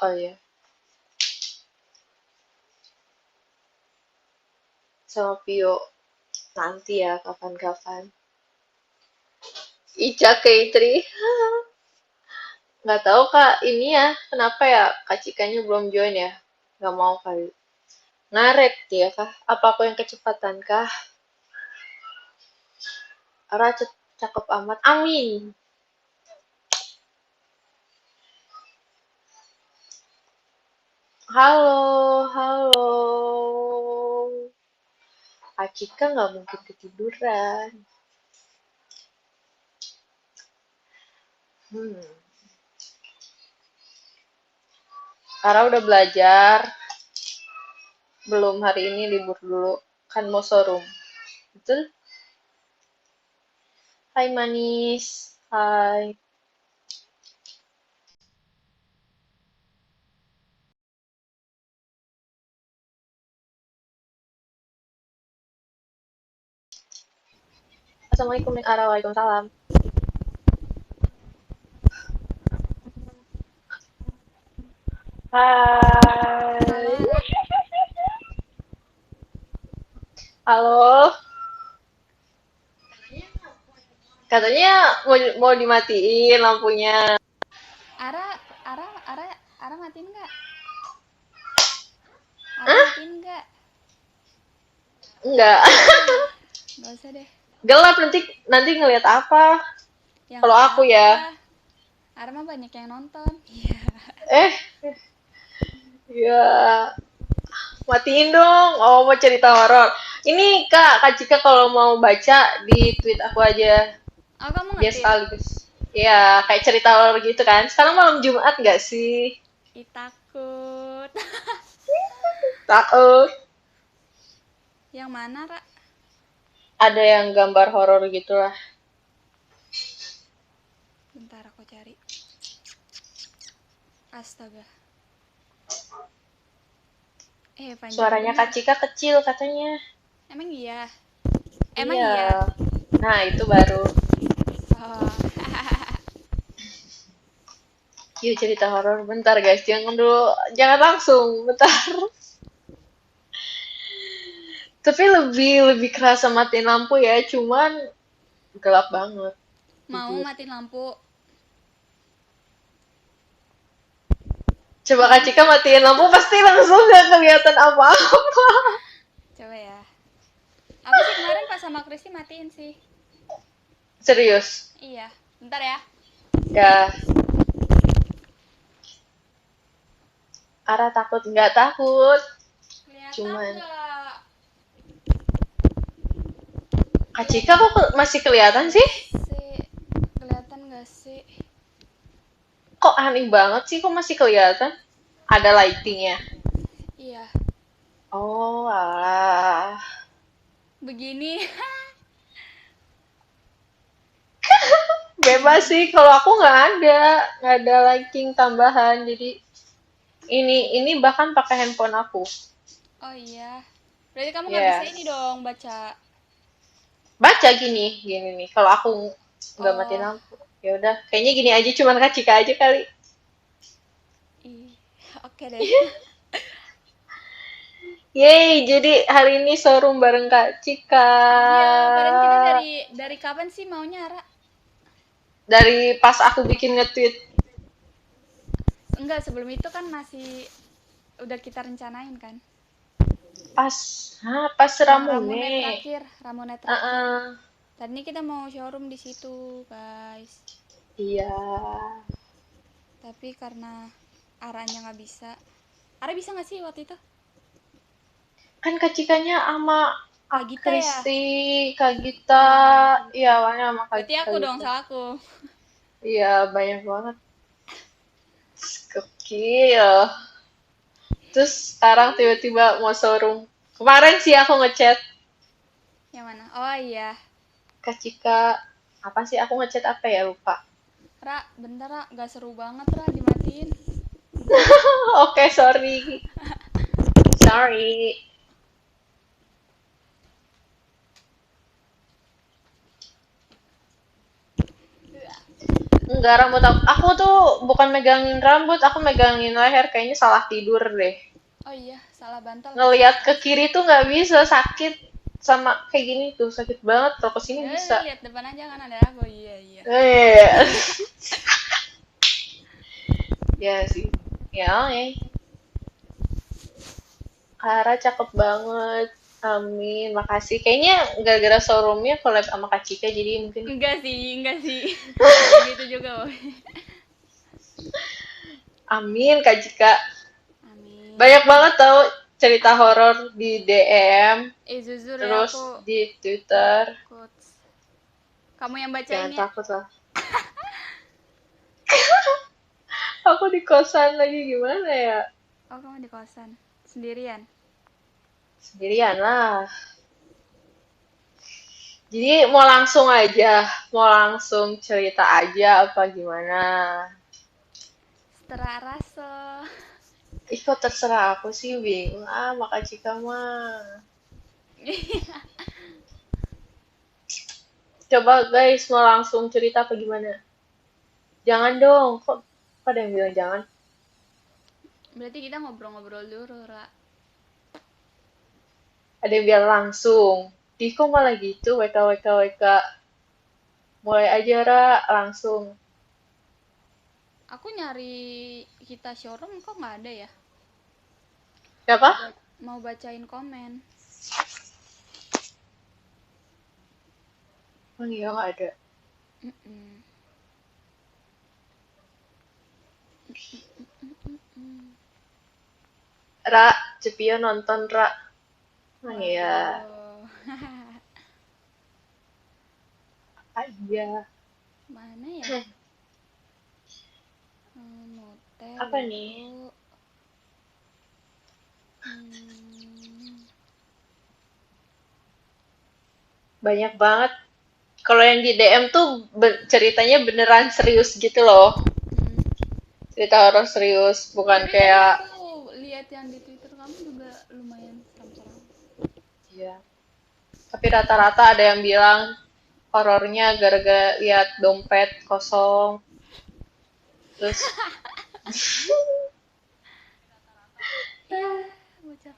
kali ya. Sama Pio. Nanti ya, kapan-kapan. Ica K3. Nggak tahu Kak, ini ya, kenapa ya Kak Cikanya belum join ya? Nggak mau kali. Ngaret dia kah? Apa aku yang kecepatan kah? Ara cakep amat. Amin. Halo, halo. Acika nggak mungkin ketiduran. Hmm. Ara udah belajar. Belum, hari ini libur dulu. Kan mau showroom. Betul? Hai manis. Hai. Assalamualaikum Neng Ara. Waalaikumsalam. Halo Hai. Ara, Halo. Katanya mau dimatiin lampunya. Ara, Ara, Ara, Ara matiin nggak? Ara Hah? matiin nggak? Enggak. Nggak usah deh. Gelap nanti nanti ngelihat apa? Ya Kalau nggak aku ya. apa-apa. Ara mah banyak yang nonton. Iya. Eh, ya matiin dong. Oh, mau cerita horor. Ini Kak Cika kalau mau baca di tweet aku aja. Oh kamu Dia ngetin? sekaligus. Ya, kayak cerita horor gitu kan. Sekarang malam Jumat nggak sih? Ih takut. Takut. Yang mana Ra? Ada yang gambar horor gitu lah. Bentar aku cari. Astaga. Panjang Suaranya bener. Kak Cika kecil katanya. Emang iya? Emang Iya. iya? Nah, itu baru. Oh. Yuk cerita horor. Bentar guys, jangan dulu. Jangan langsung. Bentar. Tapi lebih lebih kerasa matiin lampu ya, cuman gelap banget. Mau Jujur. matiin lampu? Coba Kak Mau? Cika matiin lampu pasti langsung gak kelihatan apa-apa. Coba ya. Aku sih kemarin pas sama Kristi matiin sih. Serius. Iya. Bentar ya. Ya, Ara takut nggak takut. Kelihatan Cuman nggak? Kak Cika kok masih kelihatan sih? Sih, kelihatan gak sih? Kok aneh banget sih kok masih kelihatan? Ada lightingnya. Iya, Oh, alah. begini. Bebas sih, kalau aku nggak ada lighting tambahan. Jadi ini bahkan pakai handphone aku. Oh iya, berarti kamu nggak bisa ini Yes. dong baca. Baca gini, gini nih. Kalau aku nggak matiin Oh, lampu, ya udah. Kayaknya gini aja, cuman Kak Cika aja kali. ih, oke deh. Yeay, jadi hari ini showroom bareng Kak Cika. Iya, padahal kita dari kapan sih maunya Ara? Dari pas aku bikin nge-tweet. Enggak, sebelum itu kan masih udah kita rencanain kan? Pas, pas Yang Ramune Ramune. terakhir, Ramune terakhir. Uh-uh. Tadi kita mau showroom di situ, guys. Iya. Tapi karena Aranya nggak bisa. Ara bisa nggak sih waktu itu? Kan Kak Cikanya sama Kak Kak Gita ya? Kristi, Kak Gita. Oh iya, Kak Iya, Gita. awalnya sama Berarti Kak aku dong, Gita. salahku. Iya, banyak banget. Gokil. Terus sekarang tiba-tiba mau showroom. Kemarin sih aku ngechat Yang mana? Oh iya. Kak Cika. Apa sih aku ngechat apa ya lupa. Ra, bentar Ra, gak seru banget Ra, dimatiin. Oke, sorry. Sorry. Enggak Enggak, rambut aku tuh bukan megangin rambut, aku megangin leher, kayaknya salah tidur deh. Oh iya, salah bantal bisa. Ngelihat ke kiri tuh nggak bisa, sakit sama kayak gini tuh, sakit banget. Kalau ke sini bisa. Lihat depan aja kan ada aku. Iya, iya. Eh, ya sih. Ya, oke. Kara cakep banget. Amin, makasih. Kayaknya gara-gara showroomnya collab sama Kak Cika, jadi mungkin Enggak sih. Enggak segitu juga, Boy. amin Kak Cika. Amin. Banyak banget tau cerita horor di DM, Jujur ya terus aku di Twitter. takut. Kamu yang bacain Jangan ya? takut lah. Aku di kosan lagi gimana ya? Oh, kamu di kosan. Sendirian. Sendirian lah. Jadi mau langsung cerita aja apa gimana? Setera rasa. Ih kok terserah aku sih bingung maka Cika mah. Coba guys mau langsung cerita apa gimana? Jangan dong, kok pada yang bilang jangan? Berarti kita ngobrol-ngobrol dulu, Ra. Ada yang bilang langsung. Di kok malah gitu, WK. Mulai aja Ra, langsung. Aku nyari kita showroom kok nggak ada ya? Siapa? Mau bacain komen. Oh iya nggak ada. Mm-mm. Ra, Cepio nonton Ra. Oh iya, Waduh. aja. Mana ya? Motel Apa nih? dulu. Hmm, Banyak banget. Kalau yang di DM tuh ceritanya beneran serius gitu loh. hmm. Cerita horor serius, bukan Tapi tadi kayak aku lihat yang di Twitter kamu juga lumayan seram-seram. iya. Tapi rata-rata ada yang bilang horornya gara-gara lihat dompet kosong. Terus Iya, bocah.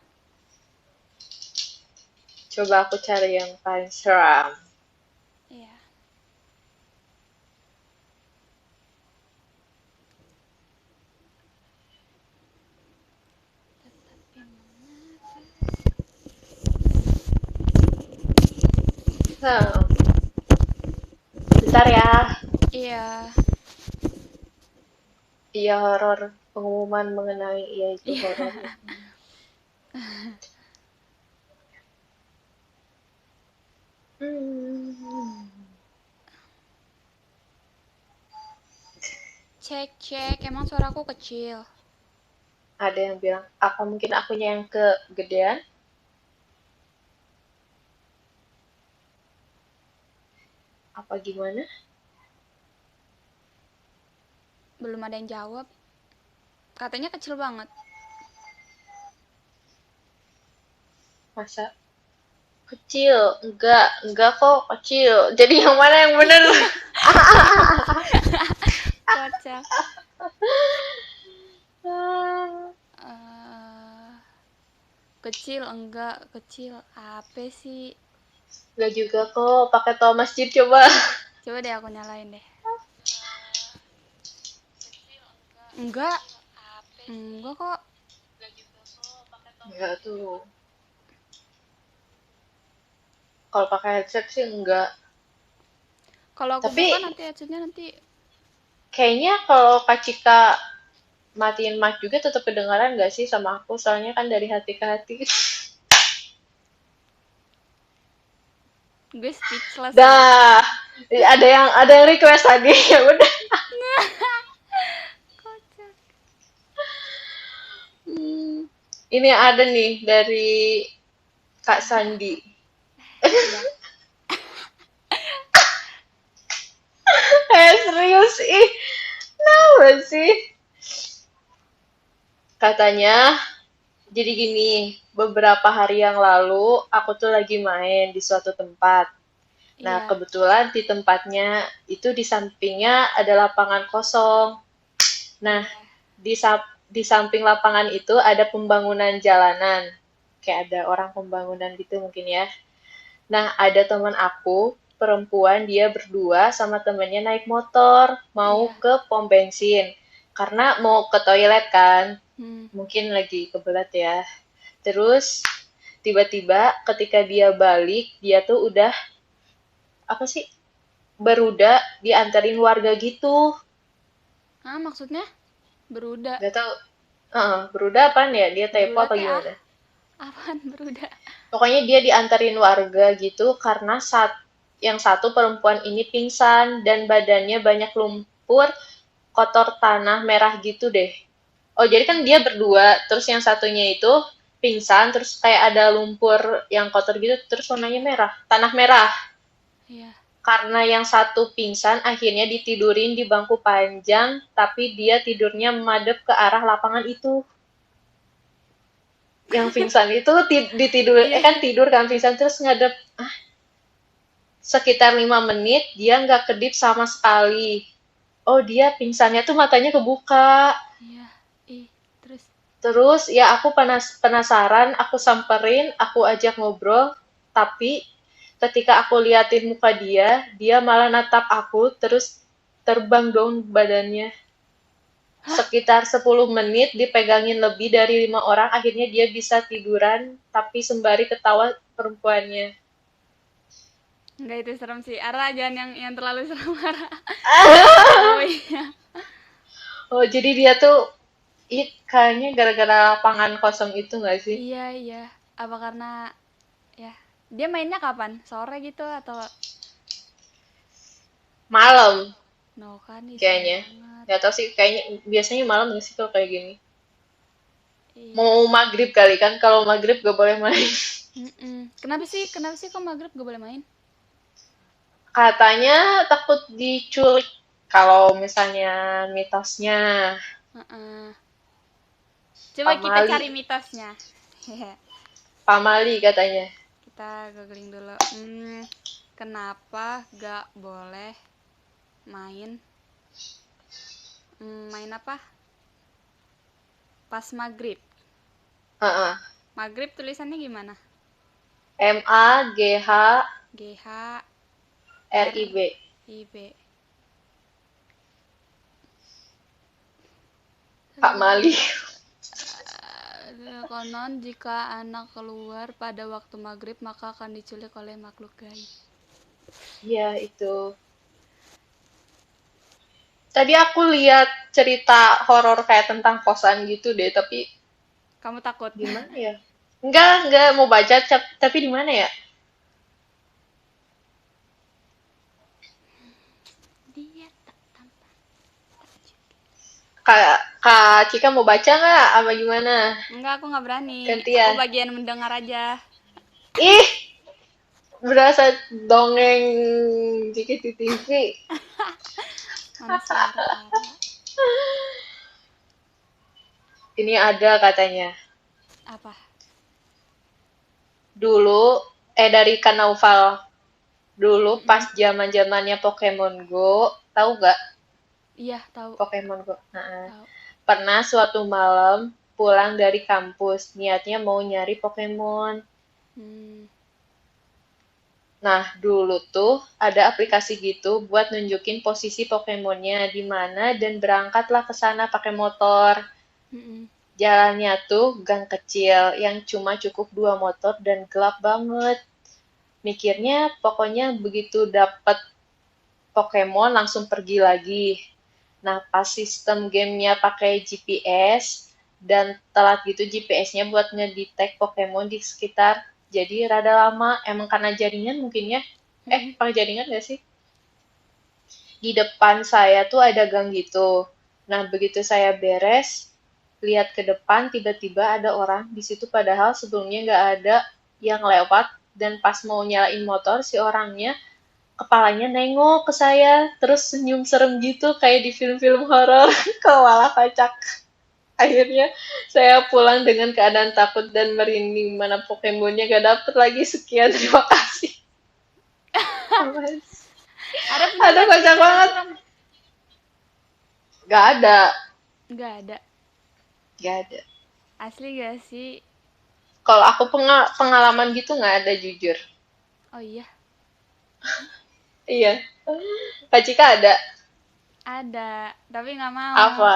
coba aku cari yang paling seram. Iya. Tetapi mengapa? Hmm, bentar ya. Iya. Iya horor. Pengumuman mengenai iya itu Iya. horor. Hmm. Cek. Emang suaraku kecil. Ada yang bilang, apa mungkin akunya yang kegedean? Apa gimana? Belum ada yang jawab. Katanya kecil banget. Masa kecil? Enggak kok kecil. Jadi yang mana yang bener? Kocak. Ah, Eh, kecil enggak, kecil apa sih? enggak juga kok. Pakai toa masjid coba. Coba deh aku nyalain deh. Enggak, enggak kok. Enggak tuh. Kalau pakai headset sih enggak. Kalau aku Tapi buka nanti headsetnya nanti. kayaknya kalau Kak Cika matiin mic juga tetap kedengaran nggak sih sama aku? Soalnya kan dari hati ke hati. Gue speechless loh. Dah, ada yang request tadi ya udah. Kocak. Hmm, ini ada nih dari Kak Sandi. Iya. Serius ih, kenapa sih? Katanya, jadi gini, beberapa hari yang lalu aku tuh lagi main di suatu tempat. Nah, Iya. kebetulan di tempatnya itu di sampingnya ada lapangan kosong. Nah, Iya. di samping lapangan itu ada pembangunan jalanan. Kayak ada orang pembangunan gitu mungkin ya. Nah, ada teman aku, perempuan, dia berdua sama temennya naik motor, mau Iya. ke pom bensin. Karena mau ke toilet kan, Hmm. mungkin lagi kebelet ya. Terus, tiba-tiba ketika dia balik, dia tuh udah, apa sih, berudah diantarin warga gitu. Ah, maksudnya beruda. Gak tau, berudah apaan ya? Dia typo Beruda apa teh ah. gimana? Apaan beruda? Pokoknya dia diantarin warga gitu karena yang satu perempuan ini pingsan dan badannya banyak lumpur, kotor tanah merah gitu deh. Oh, jadi kan dia berdua, terus yang satunya itu pingsan, terus kayak ada lumpur yang kotor gitu, terus warnanya Iya. merah, tanah merah. Iya. Karena yang satu pingsan, akhirnya ditidurin di bangku panjang, tapi dia tidurnya madep ke arah lapangan itu. Yang pingsan itu ditidur, Iya. kan tidur kan pingsan, terus ngadep sekitar 5 menit, dia nggak kedip sama sekali. Oh, dia pingsannya tuh matanya kebuka. Iya. Ih, terus Terus ya aku penasaran, aku samperin, aku ajak ngobrol, tapi ketika aku liatin muka dia, dia malah natap aku, terus terbang dong badannya. Sekitar 10 menit dipegangin lebih dari 5 orang, akhirnya dia bisa tiduran, tapi sembari ketawa perempuannya. enggak, itu serem sih. Ara jangan yang terlalu serem Ara. Oh iya. Oh, jadi dia tuh, kayaknya gara-gara lapangan kosong itu nggak sih? Iya, iya. Apa karena ya dia mainnya kapan? Sore gitu atau Malam, no kan? Ih, serem kayaknya. banget. Nggak tahu sih, kayaknya biasanya malam nggak sih kalau kayak gini. Iya. Mau maghrib kali kan, kalau maghrib gak boleh main. Mm-mm. Kenapa sih? Kenapa sih kok maghrib gak boleh main? Katanya takut diculik kalau misalnya mitosnya Heeh. Coba kita pamali, cari mitosnya. pamali katanya. Kita googling dulu. Kenapa gak boleh main? Main apa? Pas maghrib. Heeh. Maghrib tulisannya gimana? MAGHRIB. G H R I B. Kak Mali. Konon jika anak keluar pada waktu maghrib maka akan diculik oleh makhluk gaib. Iya, itu. Tadi aku lihat cerita horor kayak tentang kosan gitu deh, tapi Kamu takut? gimana ya? Enggak mau baca, tapi di mana ya? Dia tak tampak. Kak Cika mau baca nggak? Apa gimana? Enggak, aku nggak berani. Aku Gantian. bagian mendengar aja. Ih, berasa dongeng dikit di TV. Mana suara Ara? Ini ada katanya. Apa? Dulu, dari Kanaufal. Dulu pas Mm-mm. zaman-zamannya Pokemon Go, tahu gak Iya, tahu. Pokemon Go? Nah, Tahu. pernah suatu malam pulang dari kampus, niatnya mau nyari Pokemon. Hmm. Nah, dulu tuh ada aplikasi gitu buat nunjukin posisi Pokemonnya di mana dan berangkatlah ke sana pakai motor. Mm-mm. Jalannya tuh gang kecil yang cuma cukup 2 motor dan gelap banget. Mikirnya pokoknya begitu dapet Pokemon langsung pergi lagi. Nah, pas sistem gamenya pakai GPS dan telat gitu GPS-nya buat ngedetect Pokemon di sekitar, jadi rada lama. Emang karena jaringan mungkin ya? Mm-mm. Pakai jaringan nggak sih? Di depan saya tuh ada gang gitu. Nah, begitu saya beres, lihat ke depan, tiba-tiba ada orang di situ padahal sebelumnya nggak ada yang lewat. Dan pas mau nyalain motor, si orangnya kepalanya nengok ke saya, terus senyum serem gitu kayak di film-film horor. Kok malah kocak. Akhirnya saya pulang dengan keadaan takut dan merinding, mana Pokemonnya gak dapet lagi. Sekian, terima kasih. Ada punya Aduh, nggak kocak cerita yang banget. serem? Gak ada. Nggak ada. Gak ada. Asli gak sih? Kalau aku pengalaman gitu nggak ada jujur. Oh iya, Iya. Kak Cika ada. ada. Tapi nggak mau. Apa?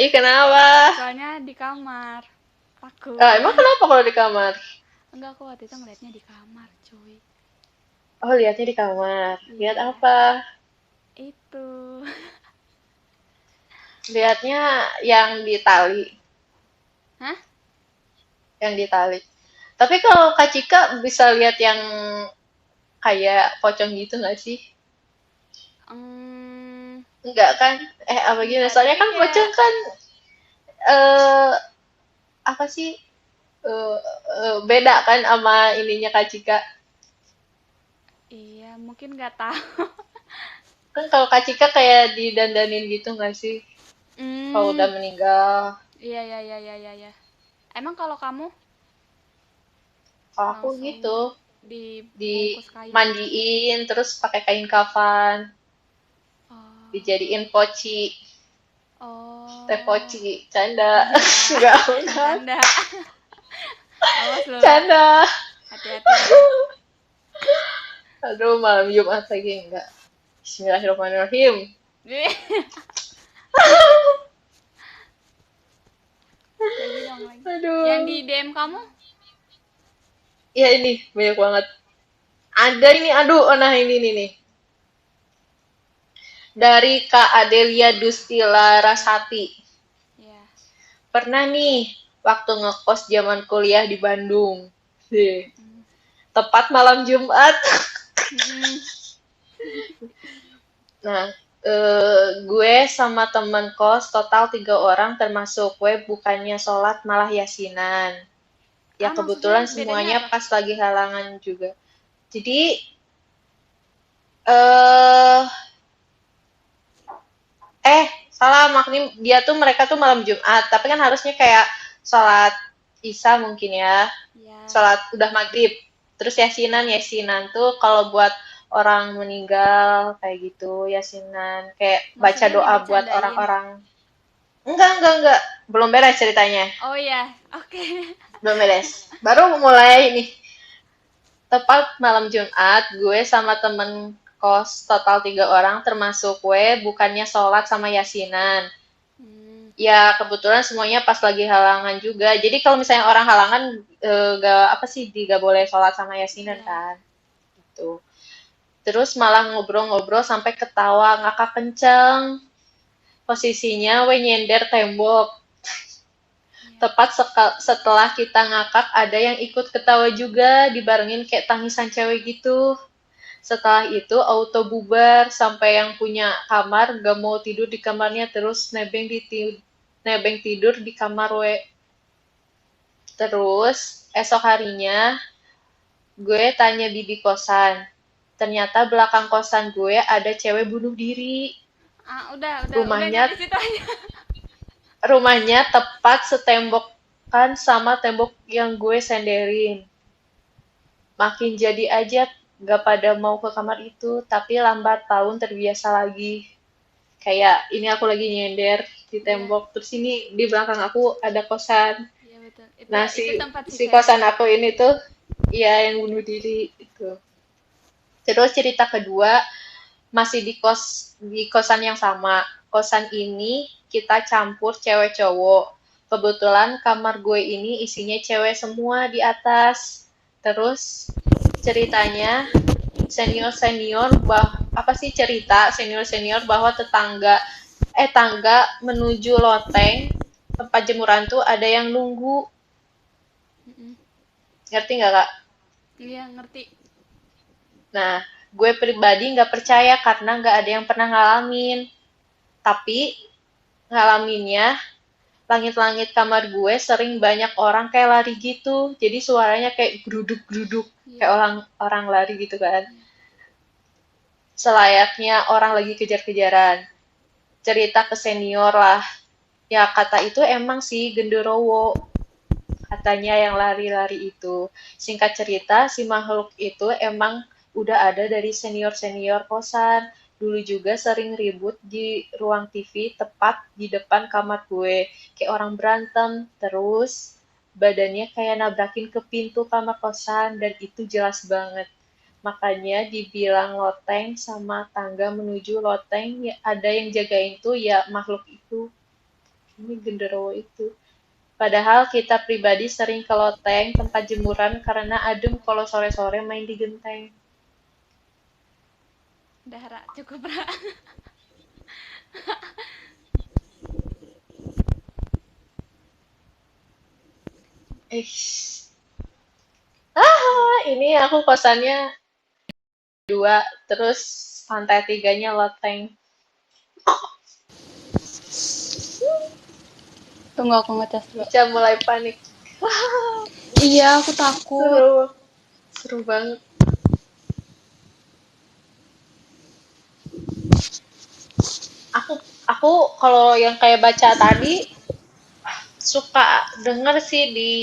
Ih, kenapa? Soalnya di kamar. Takut. Emang kenapa kalau di kamar? Enggak, aku waktu itu ngeliatnya di kamar, cuy. Oh, lihatnya di kamar. Lihat Iya, apa? itu. Lihatnya yang di tali. Hah? Yang di tali. Tapi kalau Kak Cika bisa lihat yang kayak pocong gitu nggak sih? Hmm, Enggak kan? Apa gitu? enggak, Soalnya tapi kan kayak pocong kan eh apa sih? Beda kan sama ininya Kak Cika. iya, mungkin nggak tahu. Kan kalau Kak Cika kayak didandanin gitu nggak sih? Kalau Hmm, udah meninggal. iya, iya, iya, iya, iya, iya. Emang kalau kamu Kalau aku gitu, langsung dibungkus kain? dimandiin, terus pakai kain kafan, Oh, dijadiin poci, teh oh, poci, canda. iya, Enggak. canda. Awas loh, Canda. hati-hati loh. Aduh, malam Jumat lagi enggak. Bismillahirrahmanirrahim. Lagi dong, lagi. Yang di Aduh. DM kamu? Ya ini banyak banget. Ada ini, aduh, nah ini nih. Dari Kak Adelia Dustila Rasati. Ya. Pernah nih, waktu ngekos zaman kuliah di Bandung. Sih. Mm-mm. Tepat malam Jumat. Mm-mm. Nah, gue sama temen kos total 3 orang termasuk gue bukannya sholat malah yasinan. Ya Maksudnya kebetulan bedanya semuanya apa? pas lagi halangan juga. Jadi, eh salah maknim dia tuh mereka tuh malam Jumat, tapi kan harusnya kayak sholat Isya mungkin ya, Ya, sholat udah maghrib, terus yasinan yasinan tuh kalau buat orang meninggal kayak gitu yasinan kayak baca maksudnya doa buat dibercandain. orang-orang. Enggak, belum beres ceritanya, Oh ya, oke. belum beres, baru mulai nih. Tepat malam Jumat, gue sama temen kos total 3 orang termasuk gue bukannya sholat sama yasinan. Hmm, Ya kebetulan semuanya pas lagi halangan juga. Jadi kalau misalnya orang halangan gak apa sih gak boleh sholat sama yasinan ya. kan. Gitu. Terus malah ngobrol-ngobrol sampai ketawa ngakak kenceng. Posisinya we nyender tembok. Ya. Tepat setelah kita ngakak ada yang ikut ketawa juga dibarengin kayak tangisan cewek gitu. Setelah itu auto bubar sampai yang punya kamar gak mau tidur di kamarnya terus nebeng tidur di kamar we. Terus esok harinya gue tanya bibi kosan. Ternyata belakang kosan gue ada cewek bunuh diri. Udah Rumahnya nyampe situ aja. rumahnya tepat setembokkan sama tembok yang gue senderin. Makin jadi aja gak pada mau ke kamar itu, tapi lambat tahun terbiasa lagi. Kayak ini aku lagi nyender di Iya, tembok, terus ini di belakang aku ada kosan. iya betul. Itu Nah, itu tempat si si cewek. kosan aku ini tuh, ya yang bunuh diri itu. Terus cerita kedua, masih di kosan yang sama. Kosan ini kita campur cewek cowok. Kebetulan kamar gue ini isinya cewek semua di atas. Terus ceritanya senior-senior apa sih cerita senior-senior bahwa tangga menuju loteng tempat jemuran tuh ada yang nunggu. Mm-mm. Ngerti nggak, Kak? Iya, ngerti. Nah, gue pribadi nggak percaya karena nggak ada yang pernah ngalamin. Tapi ngalaminnya langit-langit kamar gue sering banyak orang kayak lari gitu. Jadi suaranya kayak geruduk-geruduk kayak Iya, orang orang lari gitu kan. iya. Selayaknya orang lagi kejar-kejaran. Cerita ke senior lah. Ya kata itu emang sih genderowo. Katanya yang lari-lari itu. Singkat cerita, si makhluk itu emang udah ada dari senior-senior kosan. Dulu juga sering ribut di ruang TV tepat di depan kamar gue. Kayak orang berantem, terus badannya kayak nabrakin ke pintu kamar kosan, dan itu jelas banget. Makanya dibilang loteng sama tangga menuju loteng, ya ada yang jagain tuh ya makhluk itu. Ini genderuwo itu. Padahal kita pribadi sering ke loteng, tempat jemuran, karena adem kalau sore-sore main di genteng. Udah Ra, cukup Ra. Eh, ini aku kosannya dua, terus lantai tiganya loteng. Tunggu aku ngetes dulu. Ica mulai panik. Iya, aku takut. Seru, seru banget. Aku aku kalau yang kayak baca tadi suka denger sih di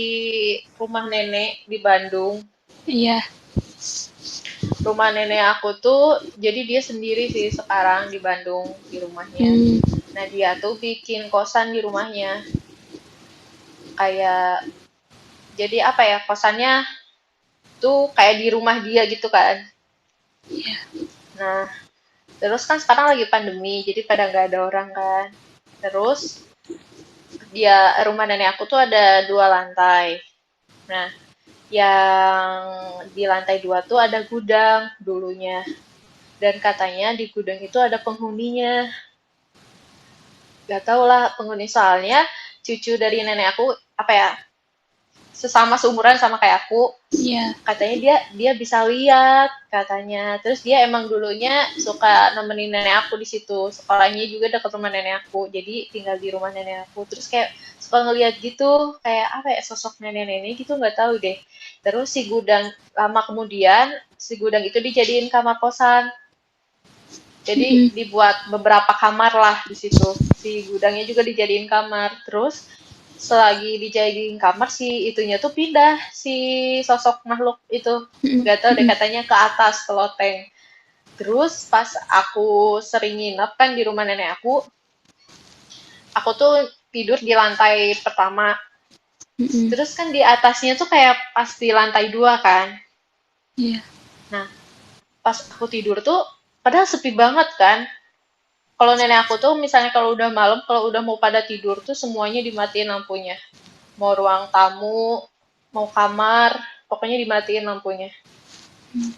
rumah nenek di Bandung. Iya. Rumah nenek aku tuh, jadi dia sendiri sih sekarang di Bandung, di rumahnya. Hmm. Nah, dia tuh bikin kosan di rumahnya. Kayak, jadi apa ya, kosannya tuh kayak di rumah dia gitu kan. Iya. Nah, terus kan sekarang lagi pandemi, jadi pada nggak ada orang kan. Terus, dia, rumah nenek aku tuh ada 2 lantai. Nah, yang di lantai 2 tuh ada gudang dulunya. Dan katanya di gudang itu ada penghuninya. Gak tau lah penghuni, soalnya cucu dari nenek aku, apa ya, sesama seumuran sama kayak aku, Iya. katanya dia bisa lihat katanya. Terus dia emang dulunya suka nemenin nenek aku di situ, sekolahnya juga dekat rumah nenek aku, jadi tinggal di rumah nenek aku. Terus kayak suka ngeliat gitu, kayak apa ya, sosok nenek-nenek gitu, nggak tahu deh. Terus si gudang, lama kemudian si gudang itu dijadiin kamar kosan. Jadi Mm-mm. dibuat beberapa kamar lah di situ. Si gudangnya juga dijadiin kamar. Terus selagi dijadiin kamar, si itunya tuh pindah, si sosok makhluk itu. Mm-mm. Gak tau deh, Mm-mm. katanya ke atas, ke loteng. Terus pas aku sering nginep kan di rumah nenek aku tuh tidur di lantai pertama. Mm-mm. Terus kan di atasnya tuh kayak pas di lantai 2 kan. Iya. Nah, pas aku tidur tuh, padahal sepi banget kan. Kalau nenek aku tuh misalnya kalau udah malam, kalau udah mau pada tidur tuh semuanya dimatiin lampunya. Mau ruang tamu, mau kamar, pokoknya dimatiin lampunya.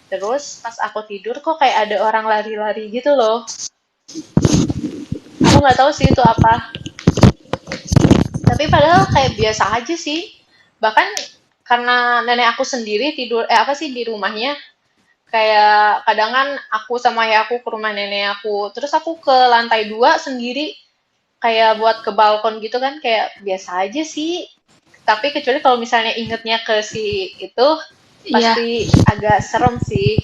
Terus pas aku tidur kok kayak ada orang lari-lari gitu loh. Aku nggak tahu sih itu apa. Tapi padahal kayak biasa aja sih. Bahkan karena nenek aku sendiri tidur, apa sih, di rumahnya, kayak kadang kan aku sama ayah aku ke rumah nenek aku, terus aku ke lantai 2 sendiri, kayak buat ke balkon gitu kan, kayak biasa aja sih. Tapi kecuali kalau misalnya ingetnya ke si itu, Iya. pasti agak serem sih.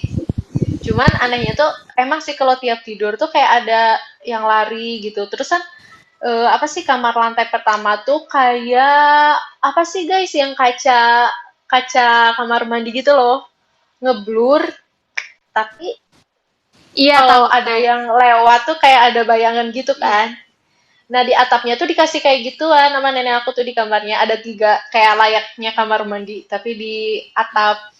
Cuman anehnya tuh, emang sih kalau tiap tidur tuh kayak ada yang lari gitu. Terus kan, apa sih, kamar lantai pertama tuh kayak, apa sih guys, yang kaca, kaca kamar mandi gitu loh, ngeblur. Tapi Iya, kalau tahu ada tahu. yang lewat tuh kayak ada bayangan gitu Iya. kan. Nah, di atapnya tuh dikasih kayak gituan sama nenek aku tuh di kamarnya. Ada 3, kayak layaknya kamar mandi, tapi di atap.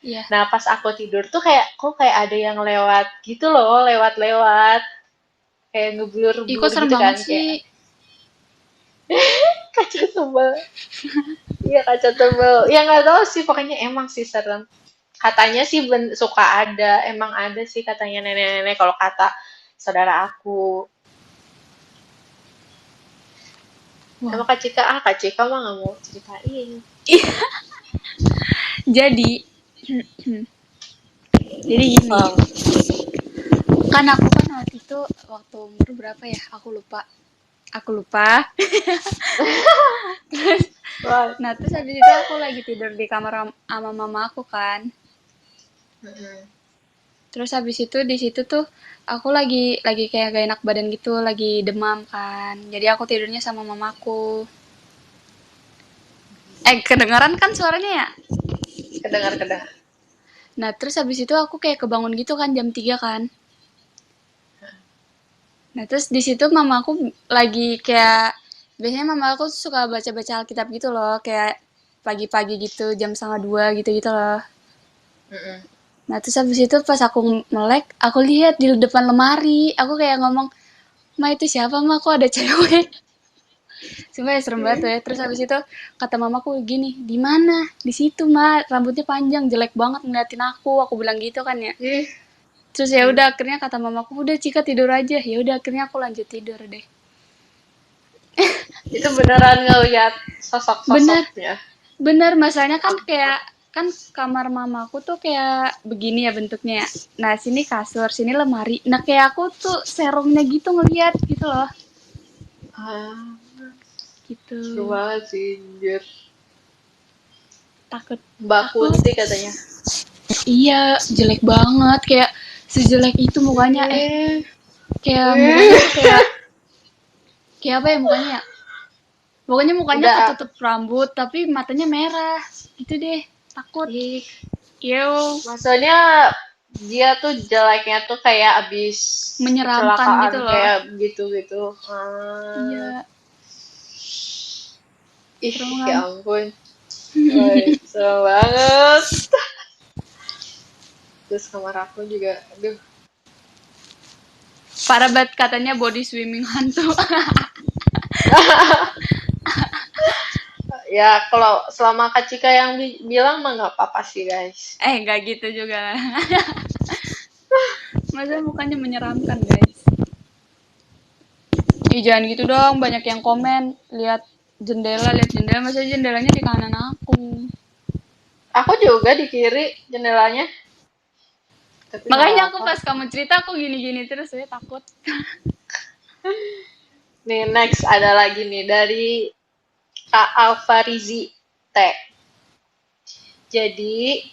Iya. Nah, pas aku tidur tuh kayak, kok kayak ada yang lewat gitu loh, lewat-lewat. Kayak Ih, kok ngeblur-blur serem gitu banget kan, sih. kayak kaca tebal. Iya, kaca tebal. Ya nggak tahu sih, pokoknya emang sih serem. Katanya sih suka ada, emang ada sih katanya nenek-nenek, kalau kata saudara aku. Sama Wow. Kak Cika, Kak Cika mah nggak mau ceritain. Jadi, jadi gini, Wow. kan aku kan waktu itu waktu umur berapa ya? Aku lupa. Aku lupa. Wow. Nah, terus habis itu aku lagi tidur di kamar sama mama aku kan. Mm-mm. Terus habis itu di situ tuh aku lagi kayak gak enak badan gitu, lagi demam kan. Jadi aku tidurnya sama mamaku. Kedengaran kan suaranya ya? Kedengar-kedengar. Nah, terus habis itu aku kayak kebangun gitu kan jam 3 kan. Nah, terus di situ mama aku lagi kayak biasanya mama aku suka baca-baca Alkitab gitu loh, kayak pagi-pagi gitu, jam setengah 2 gitu-gitu loh. Mm-mm. Nah, terus habis itu pas aku melek, aku lihat di depan lemari. Aku kayak ngomong, "Ma, itu siapa, Ma? Kok ada cewek?" Sumpah ya serem banget tuh ya. Terus habis itu kata mamaku gini, "Di mana?" "Di situ, Ma. Rambutnya panjang, jelek banget ngeliatin aku." Aku bilang gitu kan ya. Ih, Terus ya udah akhirnya kata mamaku, "Udah Cika tidur aja." Ya udah akhirnya aku lanjut tidur deh. itu beneran ngeliat Bener, sosok-sosoknya. bener. Masalahnya kan Ampun. kayak kan kamar mamaku tuh kayak begini ya bentuknya ya. Nah, sini kasur, sini lemari. Nah, kayak aku tuh serumnya gitu ngeliat gitu loh. Ah, seru Gitu. banget sih, anjir. Takut, Mbak takut. Kunti katanya. Iya, jelek banget. Kayak sejelek itu mukanya. Ih, Kayak mukanya ih. tuh kayak apa ya mukanya ya? Pokoknya mukanya Udah, ketutup rambut, tapi matanya merah. Gitu deh, takut. ih. Yo, Maksudnya dia tuh jeleknya tuh kayak abis menyeramkan kecelakaan gitu loh. kayak gitu-gitu. Ah, Iya, ih, serem ya kan? ampun. Woi, seru banget. Terus kamar aku juga, aduh. Parah banget katanya body swimming hantu. Ya, kalau selama Kak Cika yang bilang mah nggak apa-apa sih, guys. Nggak gitu juga. Masa mukanya menyeramkan, guys? Ih, jangan gitu dong, banyak yang komen. Lihat jendela, masa jendelanya di kanan aku. Aku juga di kiri jendelanya, tapi nggak Makanya aku apa-apa. pas kamu cerita, aku gini-gini terus, saya takut. Nih, next ada lagi nih dari Kak Alfarizi T. Jadi,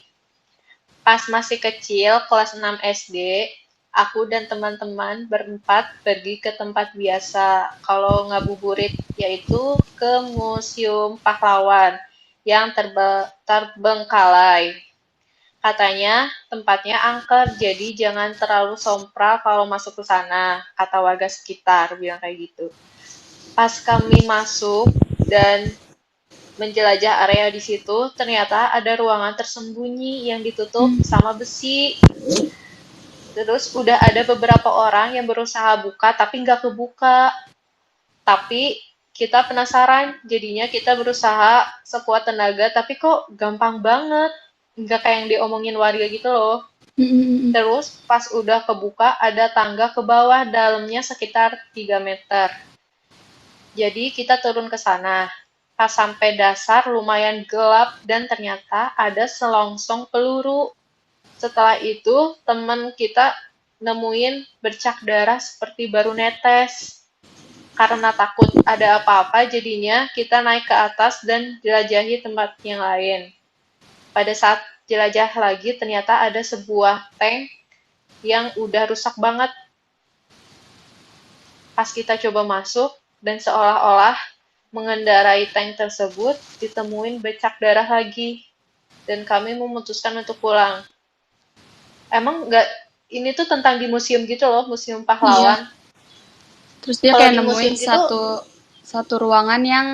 pas masih kecil, kelas 6 SD, aku dan teman-teman berempat pergi ke tempat biasa kalau ngabuburit, yaitu ke Museum Pahlawan yang terbengkalai. Katanya tempatnya angker, jadi jangan terlalu sompral kalau masuk ke sana, kata warga sekitar, bilang kayak gitu. Pas kami masuk dan menjelajah area di situ, ternyata ada ruangan tersembunyi yang ditutup Hmm. sama besi. Terus udah ada beberapa orang yang berusaha buka tapi nggak kebuka. Tapi kita penasaran, jadinya kita berusaha sekuat tenaga, tapi kok gampang banget. Nggak kayak yang diomongin warga gitu loh. Mm-mm. Terus pas udah kebuka ada tangga ke bawah, dalamnya sekitar 3 meter. Jadi kita turun ke sana. Pas sampai dasar lumayan gelap dan ternyata ada selongsong peluru. Setelah itu teman kita nemuin bercak darah seperti baru netes. Karena takut ada apa-apa jadinya kita naik ke atas dan jelajahi tempat yang lain. Pada saat jelajah lagi ternyata ada sebuah tank yang udah rusak banget. Pas kita coba masuk dan seolah-olah mengendarai tank tersebut ditemuin becak darah lagi dan kami memutuskan untuk pulang. Emang nggak, ini tuh tentang di museum gitu loh, museum Iya. pahlawan. Terus dia Kalau kayak di nemuin museum gitu, satu satu ruangan yang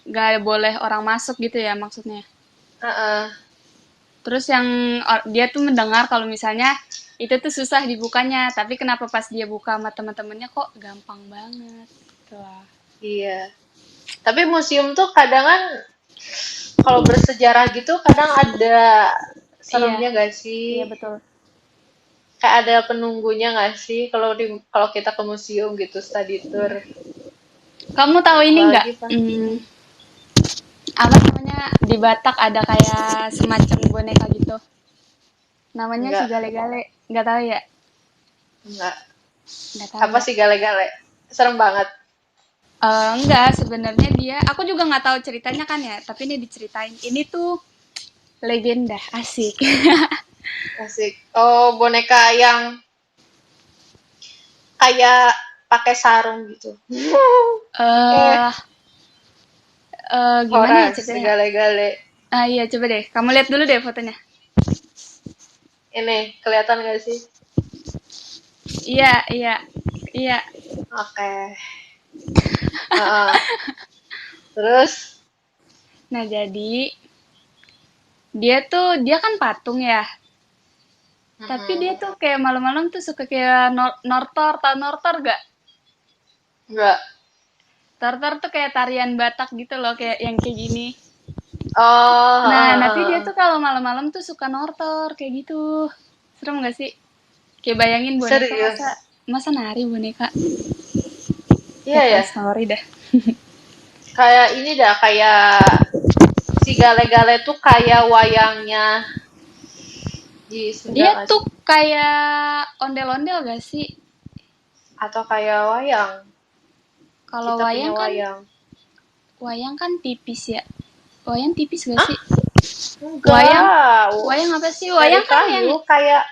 nggak boleh orang masuk gitu ya maksudnya. uh, Terus yang dia tuh mendengar kalau misalnya itu tuh susah dibukanya, tapi kenapa pas dia buka sama teman-temannya kok gampang banget. Gitu lah. iya. Tapi museum tuh kadang kan kalau bersejarah gitu kadang ada Iya, seremnya gak iya sih? betul. Kayak ada penunggunya gak sih kalau kita ke museum gitu study tour. Kamu tahu ini nggak? Apalagi pas Apa namanya di Batak ada kayak semacam boneka gitu. Namanya si enggak, Gale-Gale. Nggak tahu ya? enggak. Nggak tahu Apa ya. sih gale-gale? Serem banget. Enggak, sebenarnya dia, aku juga nggak tahu ceritanya kan ya, tapi ini diceritain. Ini tuh legenda, asik. Asik. Oh, boneka yang kayak pakai sarung gitu. eh, Eh, Gimana ya Horas, ceritanya? segale-gale. Ah iya, coba deh. Kamu lihat dulu deh fotonya. Ini kelihatan gak sih? Iya, iya, iya. Oke. Heeh. Terus, Nah, jadi dia kan patung ya. Tapi dia mm-mm. tuh kayak malam-malam tuh suka kayak nortor, tau nortor gak? Enggak. Nortor tuh kayak tarian Batak gitu loh, kayak yang kayak gini. Oh, Nah, heeh, nanti dia heeh. tuh kalau malam-malam tuh suka nortor kayak gitu. Serem gak sih? Kayak bayangin boneka masa Serius. masa nari boneka. Iya Lihat ya. story dah. Kayak ini dah, kayak si gale-gale tuh kayak wayangnya di Sunda Dia nggak tuh sih? kayak ondel-ondel gak sih? Atau kayak wayang. Kalau Kita punya wayang. wayang kan tipis ya. Wayang tipis gak Hah? sih? Wayang Enggak. wayang apa sih? Dari Wayang kan yang kayu kayak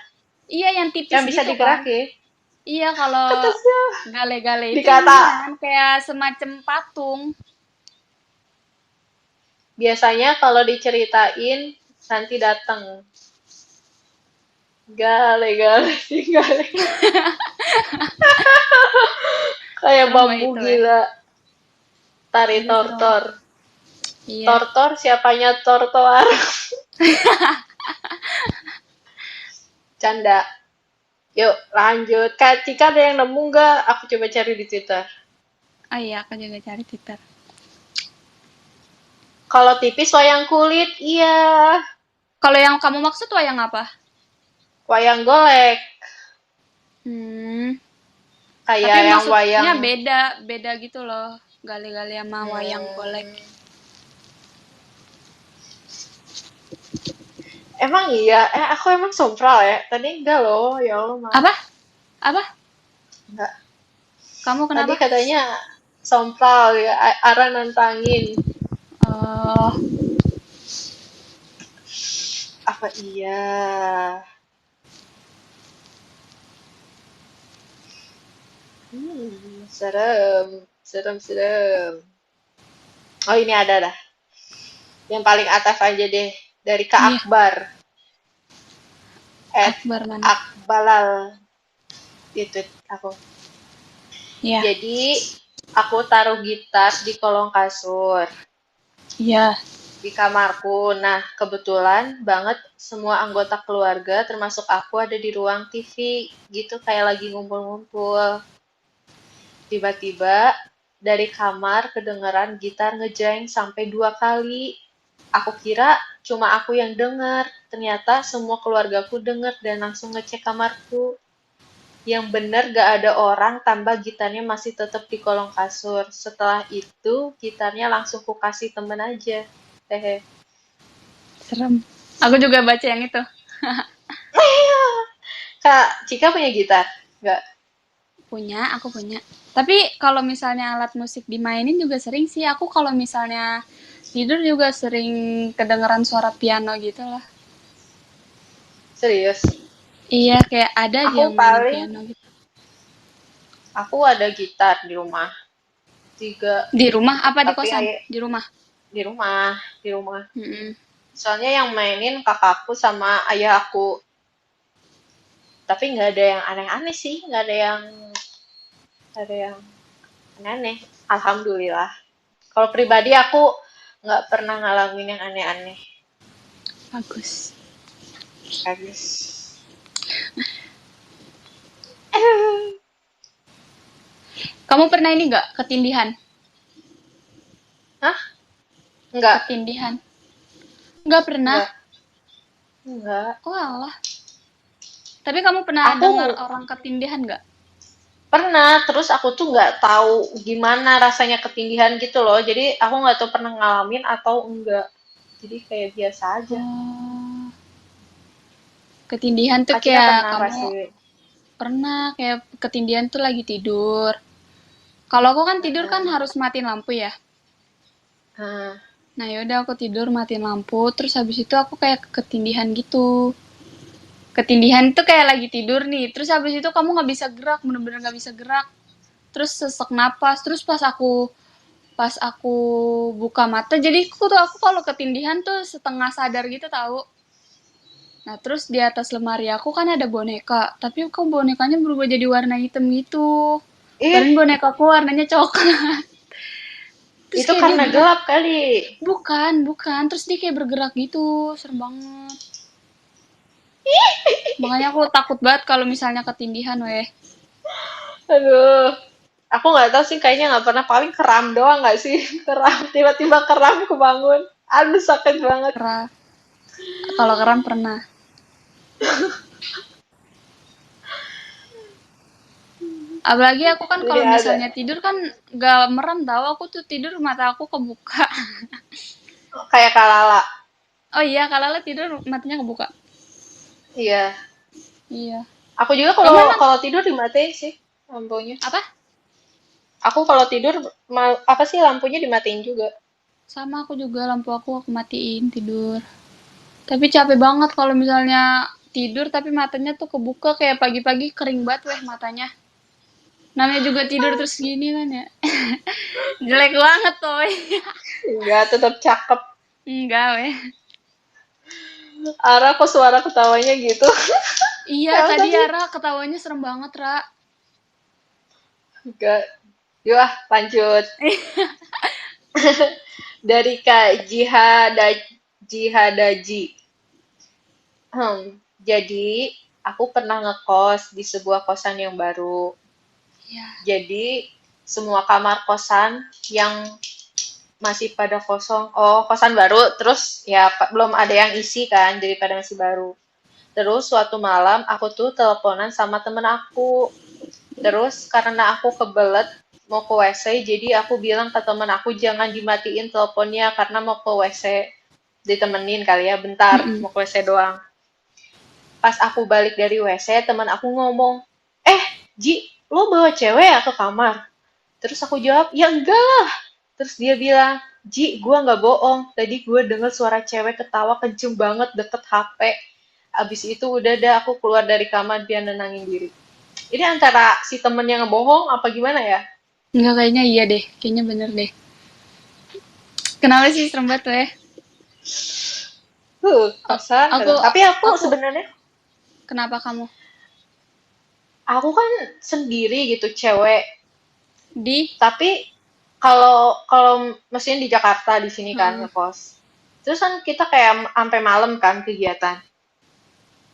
iya yang tipis yang bisa gitu kan. digerakin. Iya kalau Atasnya gale-gale itu yang dikata. inian kayak semacam patung. Biasanya kalau diceritain nanti datang gale-gale sih gale. Kayak Serem lah bambu itu ya. gila. Tari Tapi serem. tortor. Iya. Tortor siapanya tortoar. Canda. Yuk lanjut. Kak Cika ada yang nemu nggak? Aku coba cari di Twitter. Oh iya, aku juga cari Twitter. Kalau tipis wayang kulit, iya. Kalau yang kamu maksud wayang apa? Wayang golek. Hmm, tapi Kayak yang maksudnya wayang. beda, beda gitu loh. Gali-gali sama wayang golek. Hmm, emang iya? Aku emang sompral ya? Tadi enggak loh. Ya Allah, maaf. Apa? Apa? Enggak. Kamu Tadi kenapa? katanya sompral ya. Ara nantangin. Oh, Apa iya? Serem. Serem, serem. Oh, ini ada dah. Yang paling atas aja deh. Dari Kak iya. Akbar. At Akbar mana? Akbalal. Itu aku. Iya, Jadi, aku taruh gitar di kolong kasur. iya. Di kamarku. Nah, kebetulan banget semua anggota keluarga, termasuk aku, ada di ruang TV. Gitu, kayak lagi ngumpul-ngumpul. Tiba-tiba, dari kamar kedengeran gitar ngejreng sampai 2 kali. Aku kira cuma aku yang denger. Ternyata semua keluargaku denger dan langsung ngecek kamarku. Yang bener gak ada orang, tambah gitarnya masih tetap di kolong kasur. Setelah itu, gitarnya langsung ku kasih temen aja. Hehe. Serem. Aku juga baca yang itu. Kak Cika punya gitar? Nggak? Punya, aku punya. Tapi kalau misalnya alat musik dimainin juga sering sih. Aku kalau misalnya tidur juga sering kedengeran suara piano gitu lah. Serius? Iya, kayak ada aja Aku yang mainin paling, piano gitu. aku ada gitar di rumah. 3, Di rumah apa di tapi kosan? Di rumah. di rumah, di rumah. Mm-mm. Soalnya yang mainin kakakku sama ayah aku. Tapi nggak ada yang aneh-aneh sih, nggak ada yang aneh-aneh. Alhamdulillah. Kalau pribadi aku nggak pernah ngalamin yang aneh-aneh. Bagus. Bagus. Kamu pernah ini nggak ketindihan? Hah? Nggak, Ketindihan? Nggak pernah. nggak, nggak. Oh alah. Tapi kamu pernah dengar Aku orang ketindihan nggak? pernah, terus aku tuh nggak tahu gimana rasanya ketindihan gitu loh. Jadi aku nggak tahu pernah ngalamin atau enggak. Jadi kayak biasa aja. Oh, ketindihan tuh Kak Cika kayak pernah kamu pasti. pernah kayak ketindihan tuh lagi tidur. Kalau aku kan tidur kan Heeh. harus matiin lampu ya. Heeh. Nah yaudah aku tidur matiin lampu, terus habis itu aku kayak ketindihan gitu. Ketindihan tuh kayak lagi tidur nih, terus habis itu kamu nggak bisa gerak, bener-bener nggak bisa gerak. Terus sesek napas, terus pas aku buka mata, jadi aku kalau ketindihan tuh setengah sadar gitu tahu. Nah, terus di atas lemari aku kan ada boneka, tapi kok bonekanya berubah jadi warna hitam gitu. Ih, Padahal bonekaku warnanya coklat. Terus itu kayak dia karena gerak. gelap kali. Bukan, bukan. Terus dia kayak bergerak gitu. Serem banget. Makanya aku takut banget kalau misalnya ketindihan, weh. Aduh, aku nggak tahu sih, kayaknya nggak pernah, paling keram doang nggak sih? Keram, tiba-tiba keram kebangun. Aduh, sakit banget. Kera. Kalau keram pernah. Apalagi aku kan Jadi kalau ada misalnya tidur kan gak merem tau. Aku tuh tidur mata aku kebuka. kayak Kalala. Oh iya, kalau lo tidur matanya kebuka. Iya, Iya. aku juga Kamu kalau emang kalau tidur dimatiin sih lampunya. apa? Aku kalau tidur apa sih, lampunya dimatiin juga. Sama aku juga lampu aku matiin tidur. Tapi capek banget kalau misalnya tidur tapi matanya tuh kebuka kayak pagi-pagi kering banget weh matanya. Namanya juga tidur terus gini kan ya. Jelek banget tuh. Enggak, tetap cakep. Enggak weh. Ara kok suara ketawanya gitu. Iya Kayak apa tadi sih? Ara ketawanya serem banget Ra. Enggak. Yuk ah, lanjut. Dari Kak Jihadaji. Jadi aku pernah ngekos di sebuah kosan yang baru. Iya. Jadi semua kamar kosan yang masih pada kosong. Oh, kosan baru, terus ya belum ada yang isi kan, daripada masih baru. Terus suatu malam aku tuh teleponan sama temen aku. Terus karena aku kebelet mau ke WC, jadi aku bilang ke temen aku jangan dimatiin teleponnya karena mau ke WC. Ditemenin kali ya, bentar, Mm-mm. mau ke WC doang. Pas aku balik dari WC, teman aku ngomong, Ji, lo bawa cewek ya ke kamar? Terus aku jawab, ya enggak lah. Terus dia bilang, Ji, gue nggak bohong. Tadi gue denger suara cewek ketawa kenceng banget deket HP. Abis itu udah dah aku keluar dari kamar dia nenangin diri. Ini antara si temen yang ngebohong apa gimana ya? Enggak kayaknya iya deh. Kayaknya bener deh. Kenapa sih serem banget weh? A- Kosan. Aku Tapi aku aku sebenarnya, kenapa kamu aku kan sendiri gitu, cewek. di Tapi kalau kalau mesin di Jakarta di sini kan Heeh. ngekos. Terus kan kita kayak sampai malam kan kegiatan.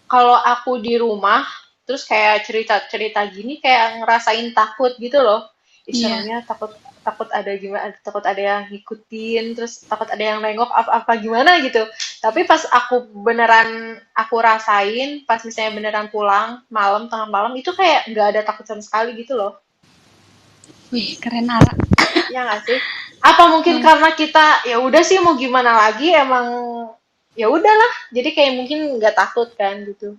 Kalau aku di rumah, terus kayak cerita-cerita gini kayak ngerasain takut gitu loh. Ih, Iya. seremnya takut takut ada gimana, takut ada yang ngikutin, terus takut ada yang nengok apa-apa gimana gitu. Tapi pas aku beneran aku rasain, pas misalnya beneran pulang malam tengah malam itu kayak nggak ada takut sama sekali gitu loh. Wih, keren Ara. Ya nggak sih? Apa mungkin Hmm. karena kita ya udah sih mau gimana lagi emang ya udahlah. Jadi kayak mungkin nggak takut kan gitu.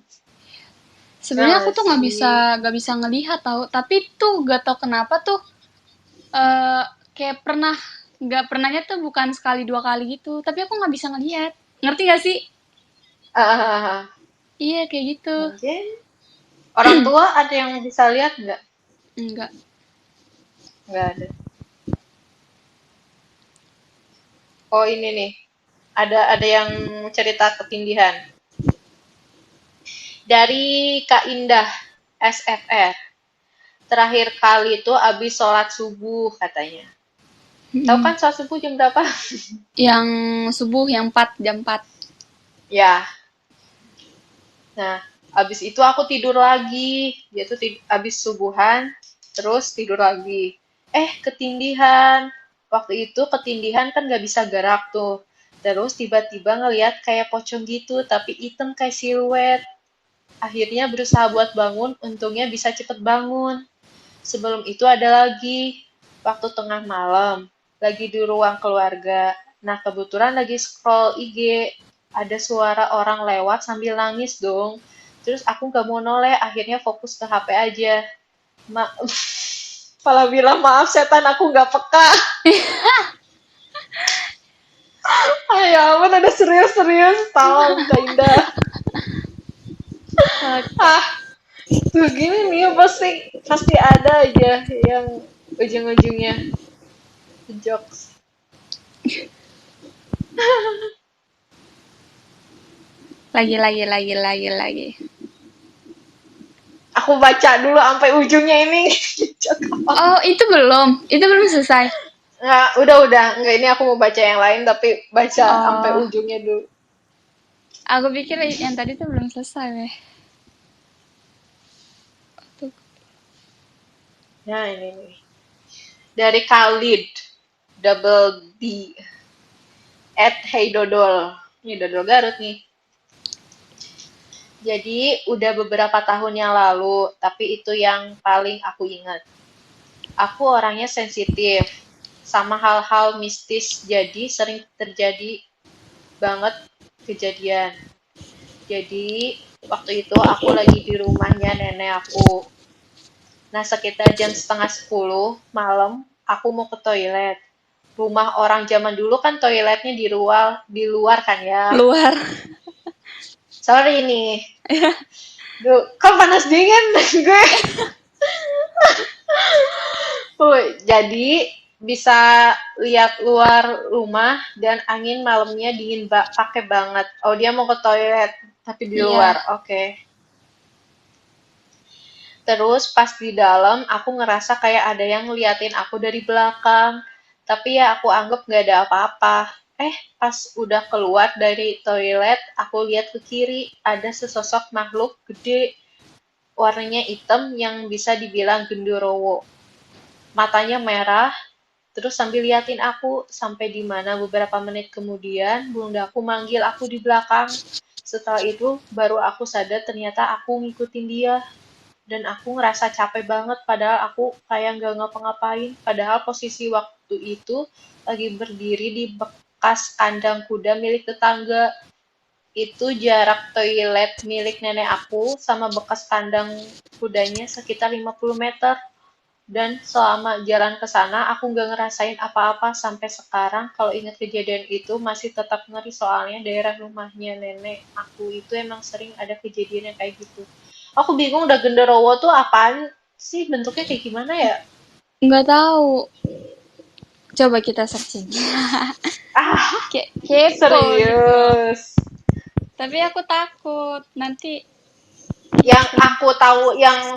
Ya Sebenarnya aku nggak tuh sih? nggak bisa ngelihat tahu, tapi tuh gak tau kenapa tuh eh kayak pernah nggak pernahnya tuh bukan sekali dua kali gitu, tapi aku nggak bisa ngelihat. Ngerti gak sih? Ah, Iya kayak gitu. mungkin orang tua ada yang bisa lihat nggak? Enggak. Nggak ada. Oh ini nih, ada yang cerita ketindihan dari Kak Indah SFR. Terakhir kali itu abis sholat subuh katanya. Tahu Mm-mm. kan sholat subuh jam berapa? Yang subuh yang 4 jam 4. Ya, nah, abis itu aku tidur lagi. Dia tuh abis subuhan, terus tidur lagi. Ketindihan. Waktu itu ketindihan kan gak bisa gerak tuh. Terus tiba-tiba ngeliat kayak pocong gitu, tapi hitam kayak siluet. Akhirnya berusaha buat bangun, untungnya bisa cepet bangun. Sebelum itu ada lagi, waktu tengah malam, lagi di ruang keluarga. Nah, kebetulan lagi scroll IG, ada suara orang lewat sambil nangis dong. Terus aku gak mau noleh, akhirnya fokus ke HP aja. Ma Malah bilang maaf setan, aku gak peka. Ya ampun, ada serius-serius. Tolong Kak Indah. Kocak. Ah, tuh gini nih pasti pasti ada aja yang ujung-ujungnya jokes. Lagi. Aku baca dulu sampai ujungnya ini. Oh, itu belum selesai. Nggak, udah. Nggak, ini aku mau baca yang lain, tapi baca sampai Oh, ujungnya dulu. aku pikir yang tadi tuh belum selesai, weh. Tuh. Nah, ini nih. Dari Khalid, double D, at Hey Dodol. Ini Dodol Garut nih. Jadi, udah beberapa tahun yang lalu, tapi itu yang paling aku ingat. Aku orangnya sensitif sama hal-hal mistis, jadi sering terjadi banget kejadian. Jadi, waktu itu aku lagi di rumahnya nenek aku. Nah, sekitar jam setengah 10 malam, aku mau ke toilet. Rumah orang zaman dulu kan toiletnya di luar kan ya. Luar. Sorry nih. Duh, kan panas dingin gue. Jadi bisa lihat luar rumah dan angin malamnya dingin pakai banget. Oh, dia mau ke toilet tapi di luar. Iya. Oke. Terus pas di dalam aku ngerasa kayak ada yang ngeliatin aku dari belakang. Tapi ya aku anggap nggak ada apa-apa. Pas udah keluar dari toilet, aku lihat ke kiri, ada sesosok makhluk gede, warnanya hitam yang bisa dibilang genderuwo. Matanya merah, terus sambil liatin aku sampai di mana beberapa menit kemudian, bundaku manggil aku di belakang. Setelah itu baru aku sadar ternyata aku ngikutin dia dan aku ngerasa capek banget padahal aku kayak nggak ngapa-ngapain. Padahal posisi waktu itu lagi berdiri di bekas kandang kuda milik tetangga. Itu jarak toilet milik nenek aku sama bekas kandang kudanya sekitar 50 meter. Dan selama jalan ke sana, aku nggak ngerasain apa-apa sampai sekarang. Kalau ingat kejadian itu, masih tetap ngeri soalnya daerah rumahnya nenek aku itu emang sering ada kejadian yang kayak gitu. Aku bingung udah genderuwo tuh apaan sih, bentuknya kayak gimana ya? Nggak tahu. Coba kita searching. Ah, Kayak kepo gitu. serius. Tapi aku takut nanti. Yang aku tahu, yang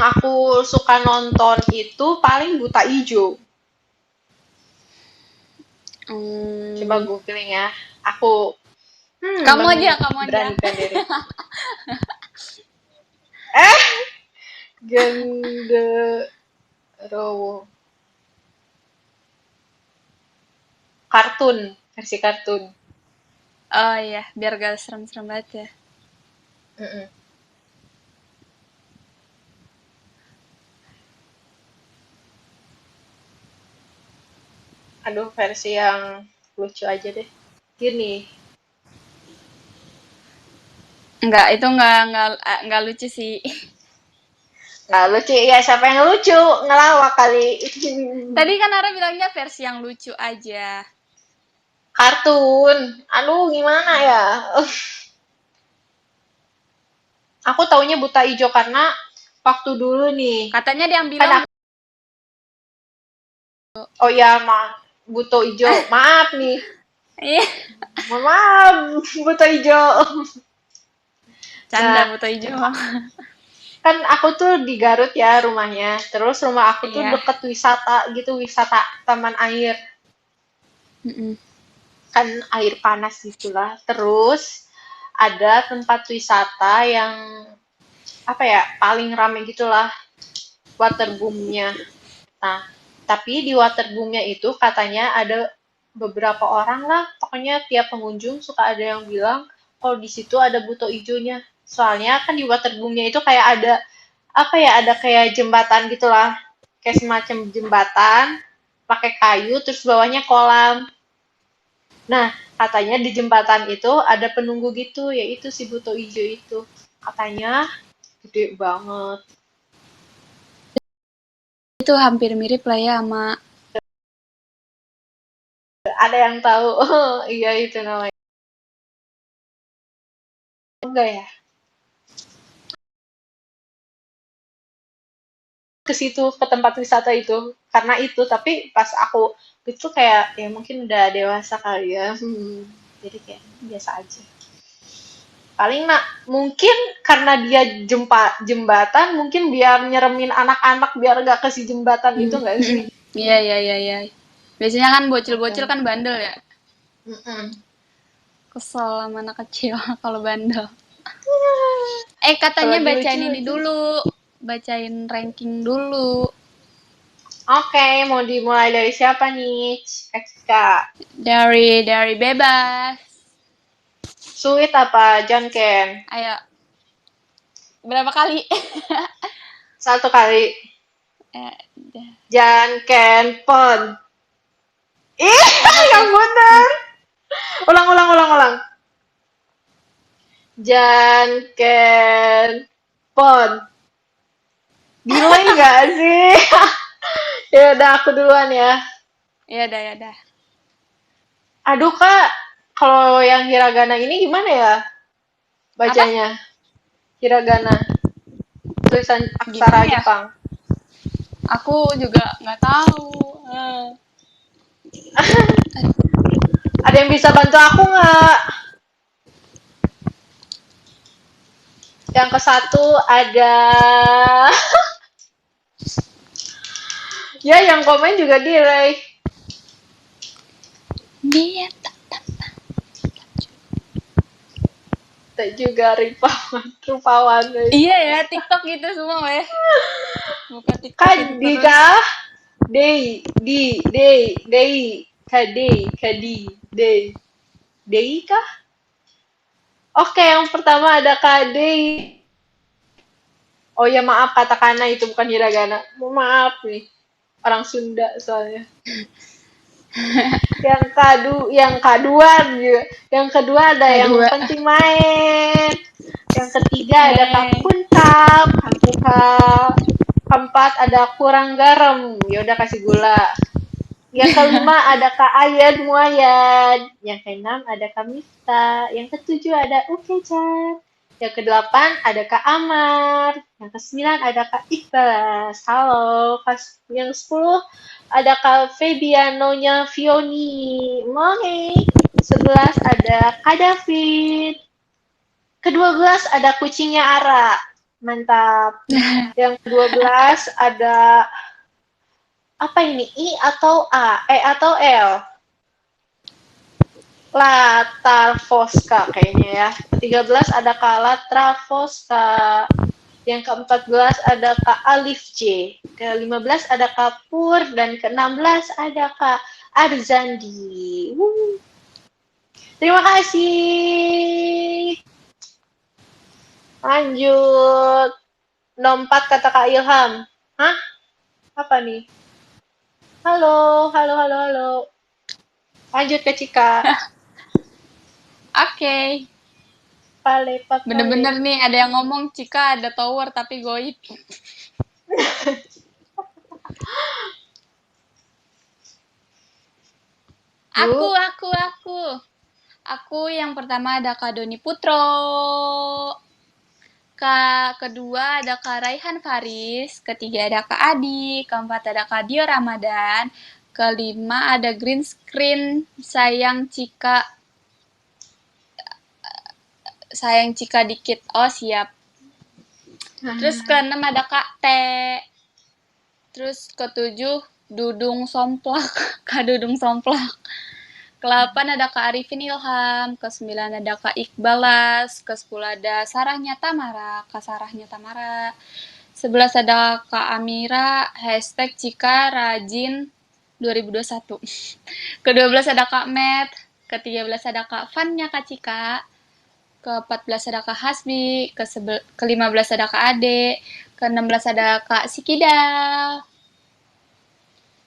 aku suka nonton itu paling Buta Ijo. Coba Hmm, googling ya. Aku kamu aja. memberanikan diri. Eh, genderuwo. Kartun, versi kartun. Oh iya, biar gak serem-serem banget ya. Mm-mm. Aduh, versi yang lucu aja deh. Gini, Itu nggak lucu sih. nggak lucu ya, siapa yang lucu? Ngelawak kali. Tadi kan Ara bilangnya versi yang lucu aja. Kartun. Aduh, gimana ya? Aku taunya Buta Ijo karena waktu dulu nih. Katanya dia yang Kan bilang, aku, oh ya, Buta Ijo. Maaf nih. iya, Mohon maaf, Buta Ijo. canda Nah, buta hijau. kan aku tuh di Garut ya rumahnya. Terus rumah aku tuh Iya. deket wisata gitu, wisata taman air. Mm-mm. Kan air panas gitulah. Terus ada tempat wisata yang apa ya, paling rame gitulah, waterboomnya. Nah, tapi di waterboomnya itu katanya ada beberapa orang lah, pokoknya tiap pengunjung suka ada yang bilang kalau di situ ada buto ijonya. Soalnya kan di waterboomnya itu kayak ada apa ya, ada kayak jembatan gitulah, kayak semacam jembatan pakai kayu terus bawahnya kolam. Nah, katanya di jembatan itu ada penunggu gitu, yaitu si buto ijo itu. Katanya gede banget. Itu hampir mirip lah ya sama. Ada yang tahu? Oh, iya itu namanya. Enggak ya? Ke situ, ke tempat wisata itu. Karena itu, tapi pas aku itu kayak ya mungkin udah dewasa kali ya. Jadi kayak biasa aja. Paling mungkin karena dia jembatan, mungkin biar nyeremin anak-anak biar gak ke si jembatan itu Hmm. nggak sih? Iya, iya, iya, iya. Biasanya kan bocil-bocil Oke. kan bandel ya. Mm-mm. Kesel sama anak kecil kalau bandel. Katanya Apalagi bacain ini lucu-lucu. dulu. Bacain ranking dulu. Oke, mau dimulai dari siapa nih? Kak. Dari bebas. Sweet apa? John Ken? Ayo, berapa kali? Satu kali. Dah. John Ken Pon. Ih, Apa yang tuh? bener. Ulang, ulang, ulang, ulang. John Ken Pon. Delay nggak sih? Ya udah aku duluan ya. Ya dah, ya dah. Aduh kak, kalau yang hiragana ini gimana ya Apa? bacanya? Hiragana, tulisan aksara Gimana ya? Jepang. Aku juga nggak tahu. Eh, Ada yang bisa bantu aku nggak? Yang ke satu ada, ya yang komen juga delay. Dia Tak juga Ripawan, Rupawan. iya ya, TikTok gitu semua weh. Buka TikTok Kak itu terus. Dika, Dei, Dei, Kadei, Kadi, Dei, Dei kah? Oke, yang pertama ada Kadei. Oh ya maaf, katakana itu bukan hiragana. Maaf nih, orang Sunda soalnya. Yang kedua juga. Yang kedua ada yang Kedua. penting main. Yang ketiga ada Kak Eh, Kuntap, keempat ada kurang garam. Ya udah kasih gula. Yang kelima ada Kak Ayad Muayad. Yang keenam ada Kak Mifta. Yang ketujuh ada Ukechan. Yang kedelapan ada Kak Amar. Yang kesembilan ada Kak Ikhlas. Halo. Yang 10 ada Kak Febianonya Fioni. Monge. 11 ada Kak David. Ke-12 ada kucingnya Ara. Mantap. Yang ke-12 ada apa ini? I atau A? Atau L? Latarvoska kayaknya ya. Ke-13 ada Kak Latrafoska. Yang ke-14 ada Kak Alif C. Ke-15 ada Kak Pur. Dan ke-16 ada Kak Arzandi. Terima kasih. Lanjut. Nomor 4 kata Kak Ilham. Hah? Apa nih? Halo, halo, halo, halo. Lanjut ke Cika. Oke. Pale, papale. Bener-bener nih ada yang ngomong Cika ada tower tapi goib. Aku, Yuk. aku, aku. Aku yang pertama ada Kak Doni Putro. Kedua ada Kak Raihan Faris. Ketiga ada Kak Adi. Keempat ada Kak Dio Ramadan. Kelima ada Green Screen Sayang Cika. Sayang Cika dikit. Oh siap. Terus keenam ada Kak T. Terus ketujuh Dudung Somplak. Kak Dudung Somplak. Ke-8 ada Kak Arifin Ilham, ke-9 ada Kak Iqbalas, ke-10 ada Sarahnya Tamara, Kak Sarahnya Tamara. 11 ada Kak Amira, hashtag Cika Rajin 2021. Ke-12 ada Kak Matt, ke-13 ada Kak Fannya Kak Cika, ke-14 ada Kak Hasbi, ke-15 ada Kak Ade, ke-16 ada Kak Sikidal,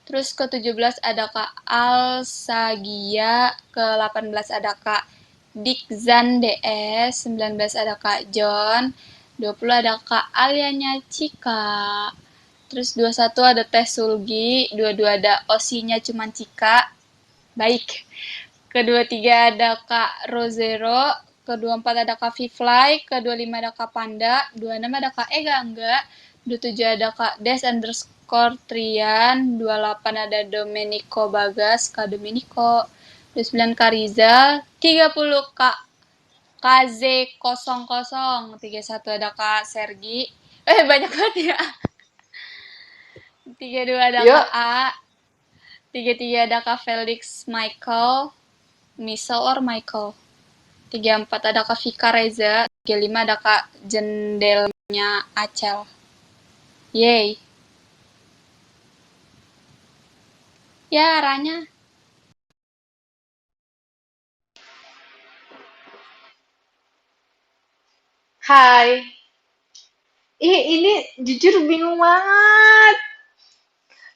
terus ke-17 ada Kak Alsagia, ke-18 ada Kak Dikzan DS, 19 ada Kak John, 20 ada Kak Alianya Cika, terus 21 ada Teh Sulgi, 22 ada Osinya Cuman Cika, baik. Ke-23 ada Kak Rozero, ke-24 ada Kak Fifly, ke-25 ada Kak Panda, 26 ada Kak Ega Angga, 27 ada Kak Des underscore Trian, 28 ada Domenico Bagas, Kak Domenico, 29 Kak Rizal, 30 Kak KZ0031 ada Kak Sergi. Banyak banget ya. 32 ada Yuk, Kak A. 33 ada Kak Felix Michael. Misal or Michael. 34 ada Kak Vika Reza. 35 ada Kak Jendelnya Acel. Yeay. Ya, Ranya. hai. Ini jujur bingung banget.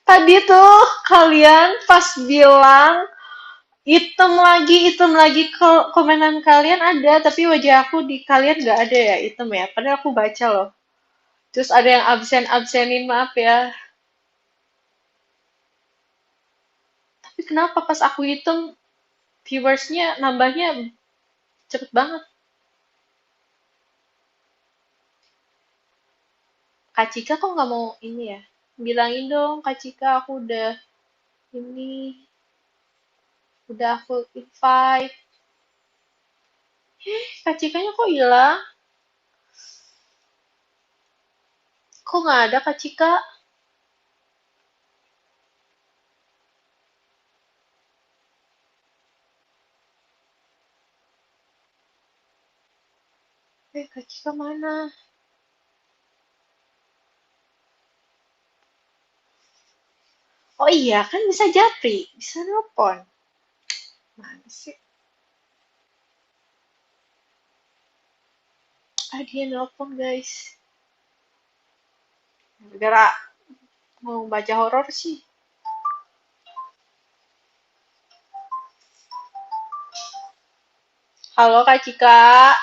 Tadi tuh kalian pas bilang item lagi komenan kalian ada, tapi wajah aku di kalian nggak ada ya item ya. Padahal aku baca loh. Terus ada yang absenin, maaf ya. Tapi kenapa pas aku hitung viewersnya nambahnya cepet banget. Kak Cika kok nggak mau ini ya? Bilangin dong, Kak Cika aku ini, udah aku invite. Kak Cikanya kok hilang? Kok nggak ada Kak Cika? Kak Cika mana? Oh iya, kan bisa japri, bisa nelpon. Mana sih? Dia nelpon guys. Gara mau baca horor sih. Halo Kak Cika.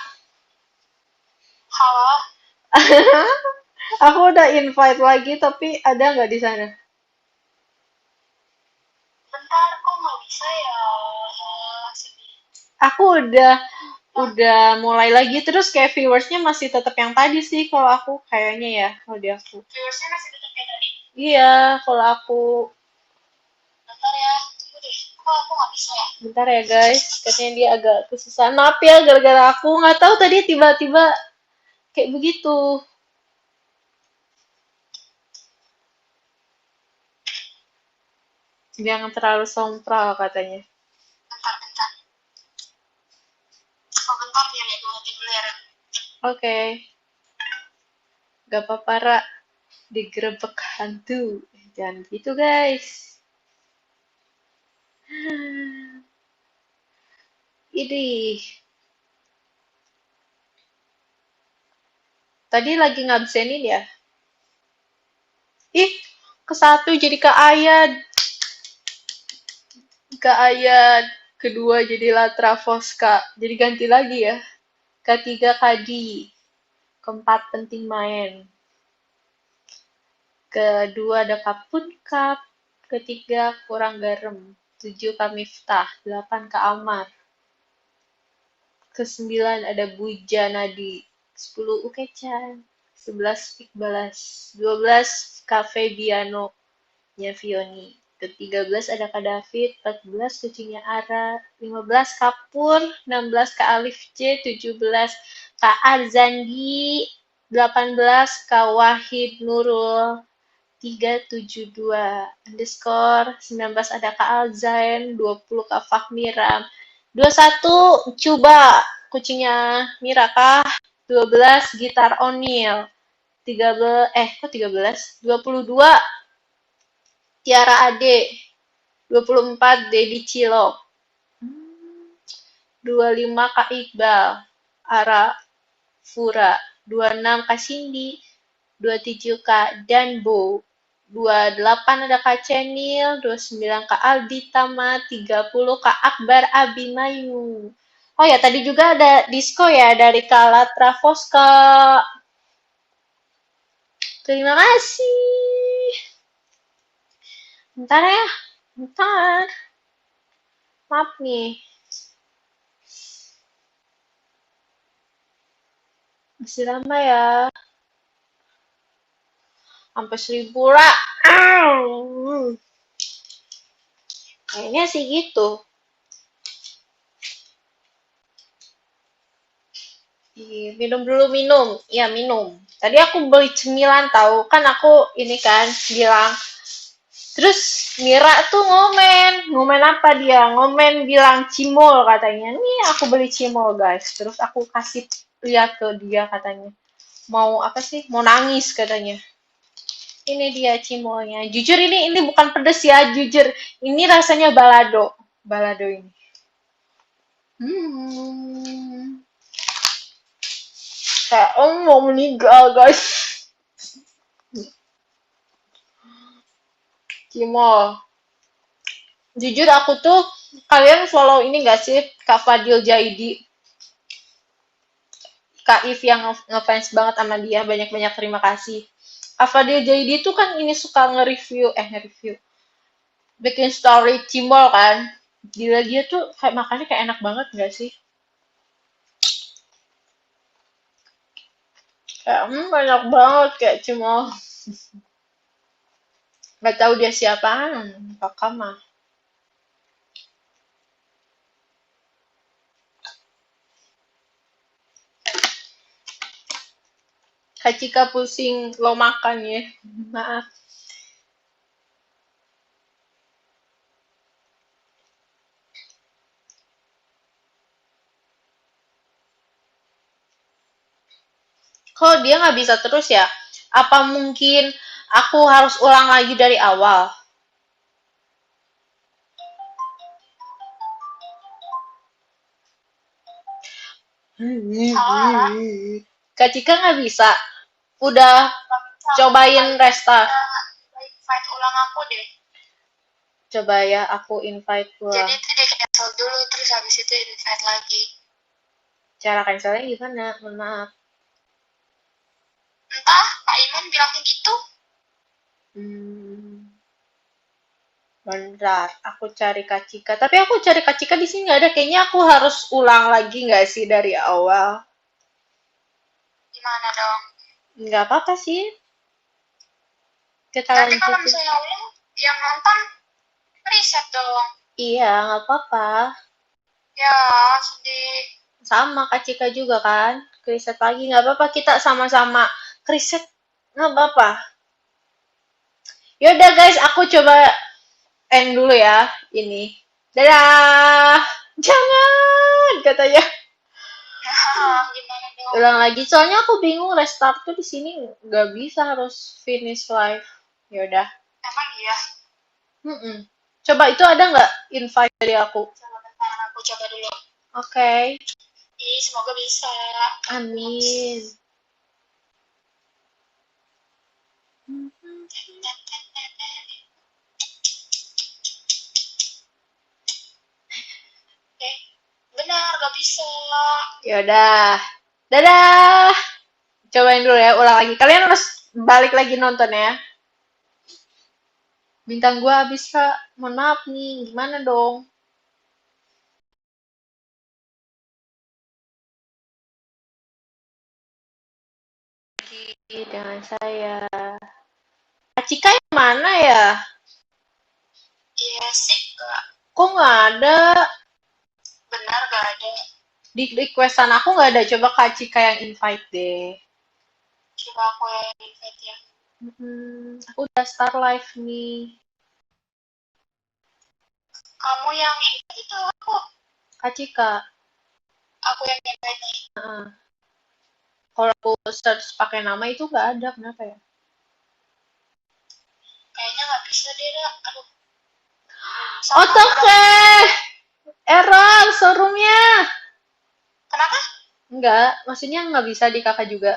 Halo. Aku udah invite lagi, tapi ada nggak di sana? Bentar, kok nggak bisa ya? Aku udah mulai lagi, terus kayak viewersnya masih tetap yang tadi sih kalau aku kayaknya ya, kalau di aku. Viewersnya masih tetap kayak tadi? Iya, kalau aku. Bentar ya, tunggu deh. Kok aku nggak bisa ya? Bentar ya guys, katanya dia agak kesusahan. Maaf ya, gara-gara aku nggak tahu tadi tiba-tiba kayak begitu. Jangan terlalu sompral katanya. Bentar, bentar. Oh, bentar dia lihat notif dulu ya. Oke, gak apa-apa, Ra. Digerebek hantu. Jangan gitu, guys. Ini. Tadi lagi ngabsenin ya? Ih, ke satu jadi ke Ayat. Ke Ayat. Kedua jadi Latra Fosca. Jadi ganti lagi ya. Ketiga Kadi. Keempat penting main. Kedua ada Kapun Kap. Ketiga kurang garam. 7 Kak Miftah. 8 Kak Amar. Ke-9 ada Buja Nadi. 10 Ukechan. 11 Iqbalas. 12 Cafe Biano nya Vioni. Ke-13 ada Kak David. 14 kucingnya Ara. 15 Kak Pur. 16 Kak Alif C. 17 Kak Arzandi. 18 Kak Wahid Nurul. 372 underscore. 19 ada Kak Alzain. 20 Kak Fahmiram. 21 coba kucingnya Mira kah? 12 gitar O'Neil. 13 kok 13? 22 Tiara Ade. 24 Dedi Cilok. 25 Kak Iqbal. Ara Fura. 26 Kak Cindy. 27 Kak Danbo. 28 ada Kak Cenil. 29 Kak Aldi Tama. 30 Kak Akbar Abimayu. Oh ya, tadi juga ada disco ya dari Kak Latra Fosca. Terima kasih. Bentar ya. Bentar. Maaf nih. Masih lama ya. Sampai 1000 lah. Kayaknya sih gitu. Minum dulu, minum. Iya, minum. Tadi aku beli cemilan tahu. Kan aku ini kan bilang. Terus Mira tuh ngomen. Ngomen apa dia? Ngomen bilang cimol katanya. Nih aku beli cimol guys. Terus aku kasih lihat ke dia katanya. Mau apa sih? Mau nangis katanya. Ini dia cimolnya. Jujur ini bukan pedes ya, jujur. Ini rasanya balado. Balado ini. Hmm. Kayak mau meninggal guys. Cimol. Jujur aku tuh, kalian follow ini gak sih? Kak Fadil Jaidi. Kak If yang ngefans banget sama dia. Banyak-banyak terima kasih. Kak Fadil Jaidi tuh kan ini suka nge-review. Bikin story cimol kan. Gila dia tuh kayak makannya kayak enak banget gak sih? Kayak banyak banget kayak cimol. Gak tahu dia siapa. Kakak mah. Kak Cika pusing lo makan ya. Maaf. Kok dia nggak bisa terus ya? Apa mungkin aku harus ulang lagi dari awal? Salah. Kak Cika nggak bisa. Udah cobain restart. Invite ulang aku deh. Coba ya, aku invite ulang. Jadi itu di cancel dulu, terus habis itu invite lagi. Cara cancelnya gimana? Mohon maaf. Entah, Kak Iman bilangnya gitu. Bentar, aku cari Kak Cika. Tapi aku cari Kak Cika di sini nggak ada. Kayaknya aku harus ulang lagi nggak sih dari awal? Gimana dong? Nggak apa-apa sih. Kita Nanti kalau lanjutin. misalnya ulang, yang nonton riset dong. Iya, nggak apa-apa. Ya, sedih. Sama Kak Cika juga kan. Kriset lagi, nggak apa-apa. Kita sama-sama kriset. Nggak apa-apa. Yaudah guys, aku coba end dulu ya ini. Dadah. Jangan katanya. Gimana dong? Ulang lagi. Soalnya aku bingung restart tuh di sini nggak bisa harus finish live. Yaudah. Emang iya? Coba itu ada nggak invite dari aku? Coba bentar, aku coba dulu. Oke. Ih, semoga bisa. Amin. Benar, gak bisa. Yaudah. Dadah. Cobain dulu ya, ulang lagi. Kalian harus balik lagi nonton ya. Bintang gua habis, Kak. Mohon maaf nih, gimana dong? Dengan saya. Acika yang mana ya? Iya sih, Kak. Kok nggak ada? Benar gak ada. Di requestan aku nggak ada. Coba Kak Cika yang invite deh. Coba aku yang invite ya. Aku udah start live nih. Kamu yang invite itu aku. Kak Cika. Aku yang invite nih. Kalau aku search pakai nama itu nggak ada, kenapa ya? Kayaknya gak bisa deh, Dak. Aduh. Oke. Error showroomnya. Kenapa? Enggak, maksudnya nggak bisa di kakak juga.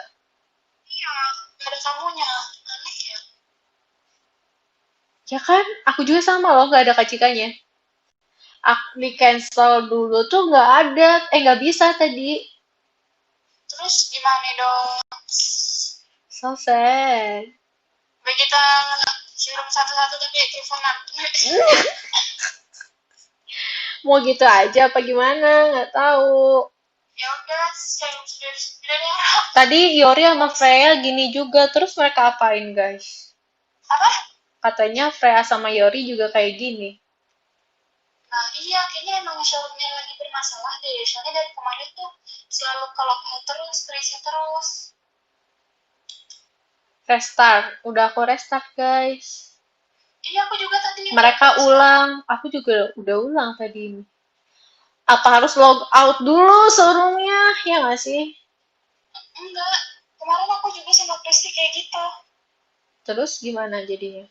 Iya, gak ada kamunya. Aneh ya. Ya kan, aku juga sama loh, nggak ada kacikanya. Aku di cancel dulu tuh nggak ada, nggak bisa tadi. Terus gimana dong? So sad. Baik kita sirum satu-satu tapi teleponan. Mau gitu aja apa gimana? Nggak tahu. Ya udah, sirum sendiri ya. Tadi Yori sama Freya gini juga, terus mereka apain guys? Apa? Katanya Freya sama Yori juga kayak gini. Nah iya, kayaknya emang showroomnya lagi bermasalah deh. Soalnya dari kemarin tuh selalu kalau terus terisi terus. Restart. Udah aku restart, guys. Iya, aku juga tadi Mereka ulang. Aku juga udah ulang tadi. Apa harus log out dulu seluruhnya? Ya nggak sih? enggak, kemarin aku juga sama Kristi kayak gitu. Terus gimana jadinya?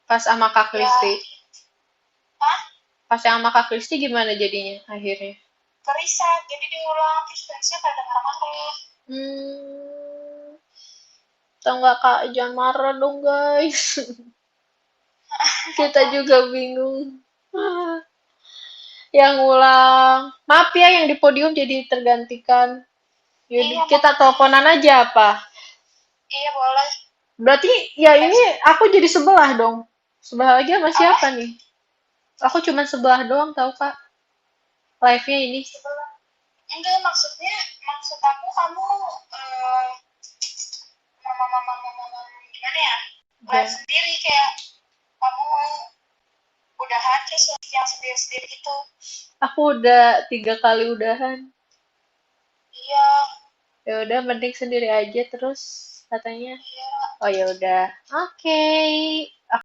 Pas sama Kak Ya, Kristi. hah? Pas yang sama Kak Kristi gimana jadinya akhirnya? Kerisat, jadi diulang terus Kristi pada marah-marah. Hmm, tau nggak Kak, jangan marah dong guys. Kita juga bingung. Yang ulang. Maaf ya yang di podium jadi tergantikan. Yaudah, Iya, kita makanya. teleponan aja apa? Iya, boleh. Berarti ya ini aku jadi sebelah dong. Sebelah lagi sama Apa? siapa nih? Aku cuma sebelah doang tau Kak. Live-nya ini. Sebelah. Enggak, maksud aku kamu eh gimana ya? Live Ya. sendiri kayak kamu udahan terus yang sendiri-sendiri gitu. Aku udah 3 kali udahan. Iya, Ya udah mending sendiri aja terus katanya. iya. Oh ya udah. Oke.